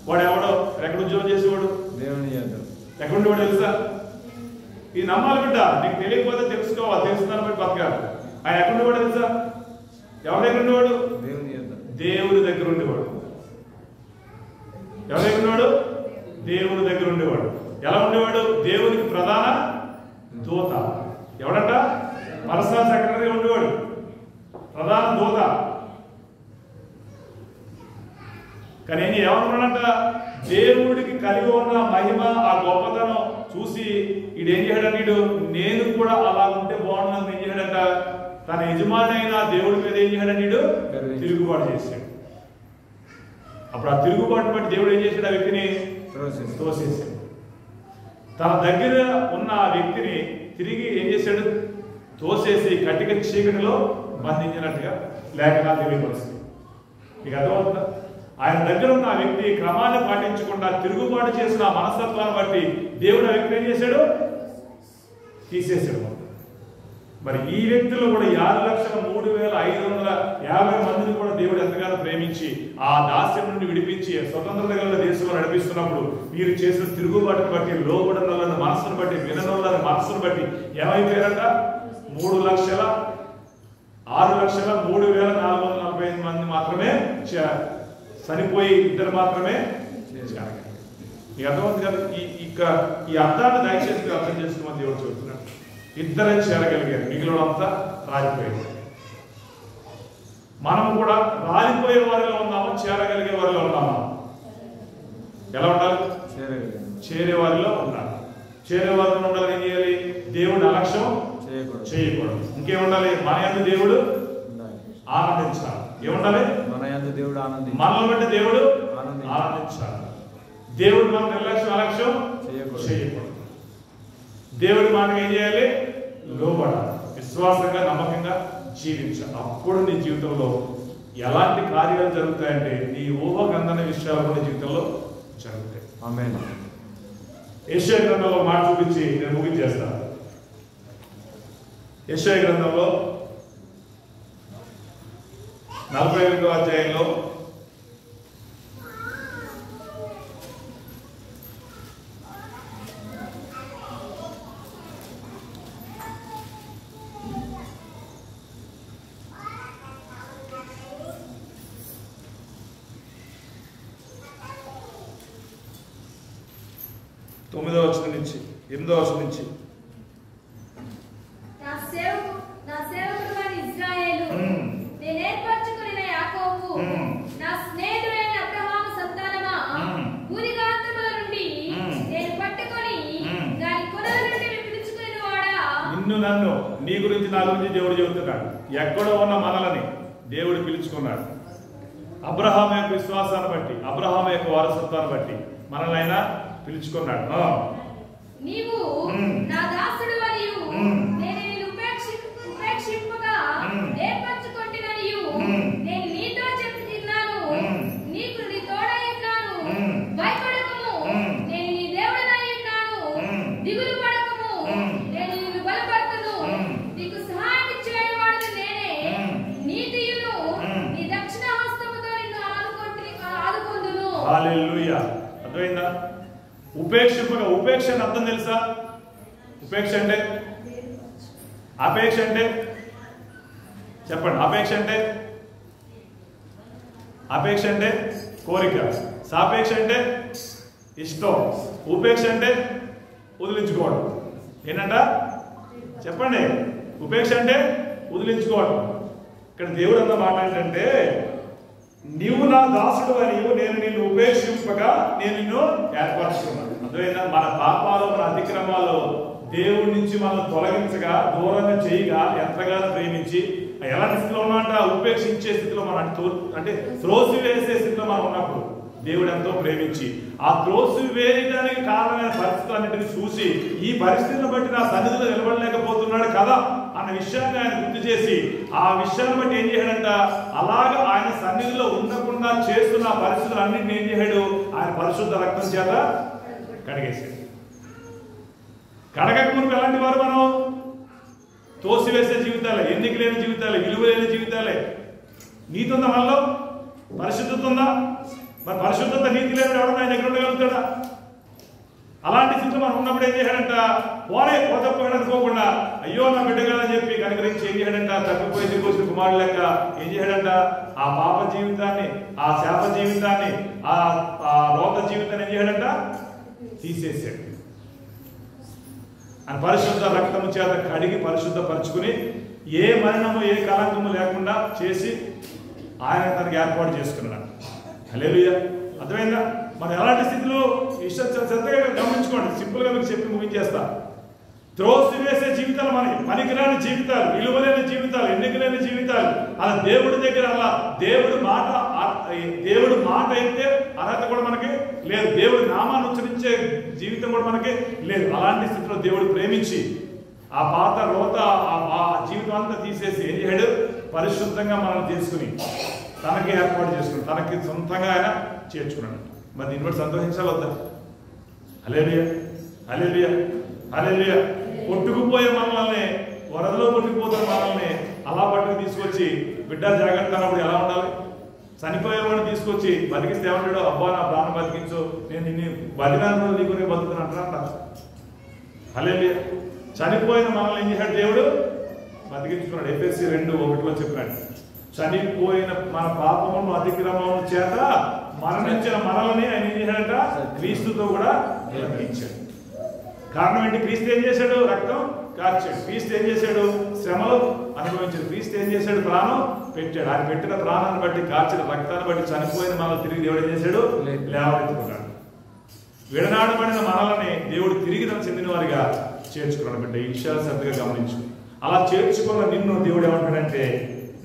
[SPEAKER 1] వాడు ఎవడో? ఎక్కడ ఉద్యోగం చేసేవాడు? దేవుని ఎక్కడ ఉండేవాడు తెలుసా? ఈ నమ్మాలి బిడ్డ, నీకు తెలియకపోతే తెలుసుకోవాలి, తెలుసుకున్నాను బట్టి బతకాలి. ఆయన ఎక్కడ ఉండేవాడు తెలుసా? ఎవరి దగ్గర ఉండేవాడు? దేవుడి దగ్గర ఉండేవాడు. ఎవరి దగ్గర ఉండేవాడు? దేవుడి దగ్గర ఉండేవాడు. ఎలా ఉండేవాడు? దేవునికి ప్రధాన దూత. ఎవడంట? పర్సనల్ సెక్రటరీ ఉండేవాడు, ప్రధాన దూత. కానీ ఏమనుకున్నాడంట? దేవుడికి కలిగి ఉన్న మహిమ, ఆ గొప్పతనం చూసి ఈడేం చేయడం? వీడు నేను కూడా అలా ఉంటే బాగున్నాను. ఏం చేయడంట? తన యజమాని అయిన దేవుడి మీద ఏం చేయడం? వీడు తిరుగుబాటు చేశాడు. అప్పుడు ఆ తిరుగుబాటు బట్టి దేవుడు ఏం చేశాడు? ఆ వ్యక్తిని తోసేసాడు. తన దగ్గర ఉన్న ఆ వ్యక్తిని తిరిగి ఏం చేశాడు? తోసేసి కటిక చీకటిలో బంధించినట్టుగా లేఖనాలు తెలియపరుస్తుంది. మీకు అర్థమవుతుందా? ఆయన దగ్గర ఉన్న ఆ వ్యక్తి క్రమాన్ని పాటించకుండా తిరుగుబాటు చేసిన ఆ మనస్తత్వాన్ని బట్టి దేవుడు ఆ వ్యక్తిని ఏం చేశాడు? తీసేశాడు. మరి ఈ వ్యక్తులు కూడా 5,03,550 మందిని కూడా దేవుడు ఎంతగానో ప్రేమించి ఆ దాస్యం నుండి విడిపించి స్వతంత్రత గల దేశంలో నడిపిస్తున్నప్పుడు మీరు చేసిన తిరుగుబాటును బట్టి, లోబడిన మనసును బట్టి, విననున్న మనసును బట్టి ఏమైపోయారంట? 6,03,445 మంది మాత్రమే చనిపోయి, 2 మాత్రమే. మీకు అర్థమవుతుంది కదా? ఈ అర్థాన్ని దయచేసి అర్థం చేసుకోమని దేవుడు చెబుతున్నాడు. ఇద్దరే చేరగలిగారు, మిగిలినంతా రాలిపోయింది. మనం కూడా రాలిపోయే వారిలో ఉన్నామా, చేరగలిగే వారిలో ఉన్నామా? ఎలా ఉండాలి? చేరే వారిలో ఉండాలి. చేరే వారిలో ఉండాలి. ఏం చేయాలి? దేవుడిని అలక్ష్యం చేయకూడదు. ఇంకేముండాలి? మన యందు దేవుడు ఆనందించాలి. ఏముండాలి?
[SPEAKER 3] మన యందు దేవుడు ఆనందించాలి.
[SPEAKER 1] మనల్ని బట్టి దేవుడు ఆనందించాలి. దేవుడు మనం నిర్లక్ష్యం అలక్ష్యం చేయకూడదు. దేవుడి మాటకు ఏం చేయాలి? లోబడాలి. విశ్వాసంగా నమ్మకంగా జీవించాలి. అప్పుడు నీ జీవితంలో ఎలాంటి కార్యాలు జరుగుతాయంటే నీ ఊహకందని విషయాలు నీ జీవితంలో జరుగుతాయి.
[SPEAKER 3] ఆమేన్.
[SPEAKER 1] యెషయా గ్రంథంలో మాట చూపించి నేను ముగించేస్తాను. యెషయా గ్రంథంలో 42వ అధ్యాయంలో 9వ వచనం నుంచి 8వ వచనం నుంచి
[SPEAKER 2] నా సేవకుడైన ఇశ్రాయేలు, నేను ఏర్పరచుకున్న యాకోబు, నా స్నేహితుడైన అబ్రహాము సంతానమా, భూదిగంతముల నుండి నేను పట్టుకొని దాని కొనల నుండి పిలుచుకుని వాడా.
[SPEAKER 1] నిన్ను నన్ను నీ గురించి నా గురించి దేవుడు చెబుతున్నాడు. ఎక్కడో ఉన్న మనలని దేవుడు పిలుచుకున్నాడు. అబ్రహాము యొక్క విశ్వాసాన్ని బట్టి, అబ్రహాము యొక్క వారసత్వాన్ని బట్టి మనల్ని ఆయన పిలుచుకున్నాడు.
[SPEAKER 2] నీవు నా దాసుడు మరియు నేను నిన్ను ఉపేక్షింపగా ఏర్పరచుకొంటిననియు నేను నీతో చెప్తున్నాను. నీకు నీ తోడై ఉన్నాను. భయపడకము, నేను నీ దేవుడనై ఉన్నాను. దిగులు పడకము, నేను నిన్ను బలపరుతును. నీకు సహాయం చేయవాడను నేనే. నీతియును నీ దక్షిణ హస్తముతో నిన్ను ఆదుకొందును.
[SPEAKER 1] హల్లెలూయా. అర్థమైందా? ఉపేక్షింపగా, ఉపేక్ష అని అర్థం తెలుసా? ఉపేక్ష అంటే, అపేక్ష అంటే చెప్పండి. అపేక్ష అంటే, అపేక్ష అంటే కోరిక, సాపేక్ష అంటే ఇష్టం, ఉపేక్ష అంటే వదిలించుకోవడం. ఏంటంట చెప్పండి? ఉపేక్ష అంటే వదిలించుకోవడం. ఇక్కడ దేవుడు అన్న మాట ఏంటంటే, నీవు నా దాసుడు అని నేను నిన్ను ఉపేక్షింపగా నేను నిన్ను ఏర్పరచుకున్నాను. అర్థమైందా? మన పాపాలు, మన అతిక్రమాలు దేవుడి నుంచి మనం తొలగించగా, దూరంగా చేయగా, ఎంతగానో ప్రేమించి ఎలాంటి స్థితిలో ఉన్నామంటే ఉపేక్షించే స్థితిలో మనం అంటే త్రోసి వేసే స్థితిలో మనం ఉన్నప్పుడు దేవుడు ఎంతో ప్రేమించి ఆ త్రోసి వేయడానికి కారణమైన పరిస్థితులన్నింటినీ చూసి ఈ పరిస్థితిని బట్టి నా సన్నిధిలో నిలబడలేకపోతున్నాడు కదా అన్న విషయాన్ని ఆయన గుర్తు చేసి ఆ విషయాన్ని బట్టి ఏం చేశాడంట, అలాగా ఆయన సన్నిధిలో ఉండకుండా చేస్తున్న పరిస్థితులన్నింటినీ ఏం చేశాడు, ఆయన పరిశుద్ధ రక్తం చేత కడిగేశాడు. కడగక ముందు ఎలాంటి వారు మనం? తోసివేసే జీవితాలే, ఎన్నిక లేని జీవితాలే, విలువ లేని జీవితాలే. నీతి ఉందా మనలో? పరిశుద్ధత ఉందా? మరి పరిశుద్ధత, నీతి లేని ఎవడన్నా ఆయన దగ్గర ఉండగలుగుతాడా? అలాంటి స్థితిలో మనం ఉన్నప్పుడు ఏం చేశాడంట, పోతపోయాడు అనుకోకుండా అయ్యో నా బిడ్డ అని చెప్పి కనుకరించి ఏం చేశాడంట, తగ్గిపోయి తిరిగి వచ్చిన కుమారుడు లెక్క ఏం చేశాడంట, ఆ పాప జీవితాన్ని, ఆ శాప జీవితాన్ని, ఆ రోత జీవితాన్ని ఏం చేశాడంట, తీసేసాడు. ఆయన పరిశుద్ధ రక్తము చేత కడిగి పరిశుద్ధపరచుకుని ఏ మరణము, ఏ కలంకము లేకుండా చేసి ఆయన తనకి ఏర్పాటు చేసుకున్నాడు. హల్లెలూయా. అర్థమైందా? మనం ఎలాంటి స్థితిలో శ్రద్ధగా గమనించుకోండి. సింపుల్ గా మీకు చెప్పి ముగించేస్తా. త్రోసి వేసే జీవితాలు మనకి, పనికిరాని జీవితాలు, విలువలేని జీవితాలు, ఎన్నికలేని జీవితాలు, అలా దేవుడి దగ్గర అలా దేవుడి మాట అయితే అర్హత కూడా మనకి లేదు. దేవుడి నామాన్ని ఉచ్చరించే జీవితం కూడా మనకి లేదు. అలాంటి స్థితిలో దేవుడు ప్రేమించి ఆ పాత రోత ఆ జీవితం అంతా తీసేసి ఏం చేయడు, పరిశుద్ధంగా మనం చేసుకుని తనకి ఏర్పాటు చేసుకుని తనకి సొంతంగా ఆయన చేర్చుకున్నాడు. మరి దీన్ని బట్టి సంతోషించాలి వద్దా? హల్లెలూయా, హల్లెలూయా, హల్లెలూయా. కొట్టుకుపోయే మనల్ని, వరదలో కొట్టుకుపోతున్న మనల్ని అలా పట్టుకు తీసుకొచ్చి బిడ్డ జాగ్రత్త అన్నప్పుడు ఎలా ఉండాలి? చనిపోయేవాడిని తీసుకొచ్చి బతికిస్తే ఏమంటాడు, అబ్బా నా ప్రాణం బతికించు, నేను నిన్ను బతికాను నీకు బతుకుని అంటారా? హల్లెలూయా. చనిపోయిన మనల్ని ఏం చేశాడు దేవుడు? బతికించుకున్నాడు. ఎఫెసీ 2:1 చెప్పాడు, చనిపోయిన మన పాపమును అతిక్రమము చేత మరణించిన మనల్ని ఆయన ఏం చేశాడంట, క్రీస్తుతో కూడా బ్రతికించాడు. కారణం ఏంటి? క్రీస్తు ఏం చేశాడు? రక్తం కార్చాడు. క్రీస్తు ఏం చేశాడు? శ్రమలు అనుభవించాడు. క్రీస్తు ఏం చేశాడు? ప్రాణం పెట్టాడు. ఆయన పెట్టిన ప్రాణాన్ని బట్టి, కార్చిన రక్తాన్ని బట్టి చనిపోయిన మనల్ని తిరిగి దేవుడు ఏం చేశాడు? లేవనెత్తుకున్నాడు. విడనాడబడిన మనల్ని దేవుడు తిరిగి చెందిన వారిగా చేర్చుకున్నాడు. బిడ్డ, ఈ విషయాలు శ్రద్ధగా గమనించు. అలా చేర్చుకున్న నిన్ను దేవుడు ఏమంటాడంటే,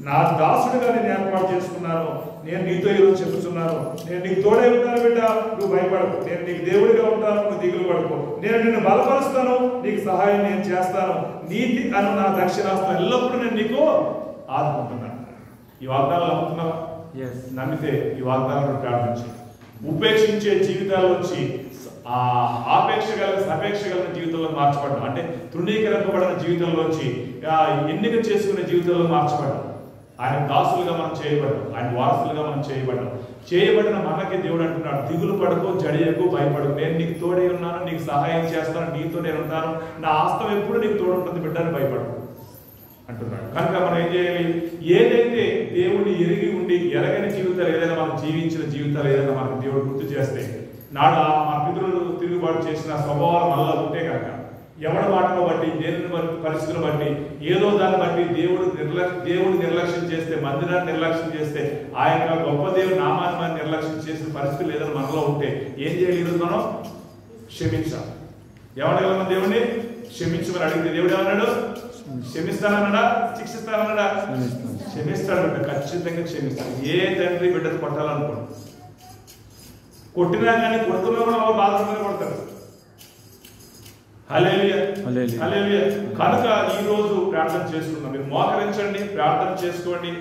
[SPEAKER 1] నా దాసుడిగా నేను ఏర్పాటు చేసుకున్నాను, నేను నీతో ఈరోజు చెప్తున్నాను, నేను నీకు తోడే ఉంటాను బిడ్డ, నువ్వు భయపడకు, నేను నీకు దేవుడిగా ఉంటాను, నువ్వు దిగులు పడకు, నేను నిన్ను బలపరుస్తాను, నీకు సహాయం నేను చేస్తాను, నీతి అను నా దక్షిణాస్తం ఎల్లప్పుడూ నేను నీకు ఆదుకుంటున్నాను. ఈ వాగ్దానాలు నమ్ముతున్నావా? నమ్మితే ఈ వాగ్దానాలను ప్రార్థించి ఉపేక్షించే జీవితాల్లోంచి ఆపేక్ష కలిగిన జీవితంలో మార్చబడ్డం, అంటే తృణీకరింపబడిన జీవితంలోంచి ఎన్నిక చేసుకునే జీవితంలో మార్చబడ్డం, ఆయన దాసులుగా మనం చేయబడ్డం, ఆయన వారసులుగా మనం చేయబడిన మనకి దేవుడు అంటున్నాడు, దిగులు పడకు, జడియకు, భయపడకు, నేను నీకు తోడే ఉన్నాను, నీకు సహాయం చేస్తాను, నీతో నేను ఉంటాను, నా ఆస్తం ఎప్పుడు నీకు తోడు ఉంటుంది బిడ్డని భయపడకు అంటున్నాడు. కనుక మనం ఏం చేయాలి? ఏదైతే దేవుడిని ఎరిగి ఉండి ఎరగని జీవితాలు ఏదైనా మనం జీవించిన జీవితాలు ఏదైనా మనకు దేవుడు గుర్తు చేస్తే, నాడు మన పితరులు తిరుగుబాటు చేసిన స్వభావాలు మనలో ఉంటే కనుక, ఎవరి మాటను బట్టి, దేని పరిస్థితులను బట్టి, ఏదో దాన్ని బట్టి దేవుడు నిర్లక్ష్యం చేస్తే, మందిరాన్ని నిర్లక్ష్యం చేస్తే, ఆయన గొప్ప దేవుడు నామాన్ని మనం నిర్లక్ష్యం చేసిన పరిస్థితులు ఏదైనా మనలో ఉంటే ఏం చేయాలి? ఈరోజు మనం క్షమించాలి. ఎవరికైనా దేవుడిని క్షమించమని అడిగితే దేవుడు ఏమన్నాడు? క్షమిస్తానన్నాడా? శిక్షిస్తానన్నాడా? క్షమిస్తాడు బిడ్డ, ఖచ్చితంగా క్షమిస్తాడు. ఏ తండ్రి బిడ్డను కొట్టాలనుకోండి, కొట్టినా కానీ కొడుతున్నా కూడా వాళ్ళు బాధపడిన కొడతారు. హల్లెలూయా, హల్లెలూయా. కనుక ఈ రోజు ప్రార్థన చేసుకుందాం. మీరు మోకరించండి, ప్రార్థన చేసుకోండి.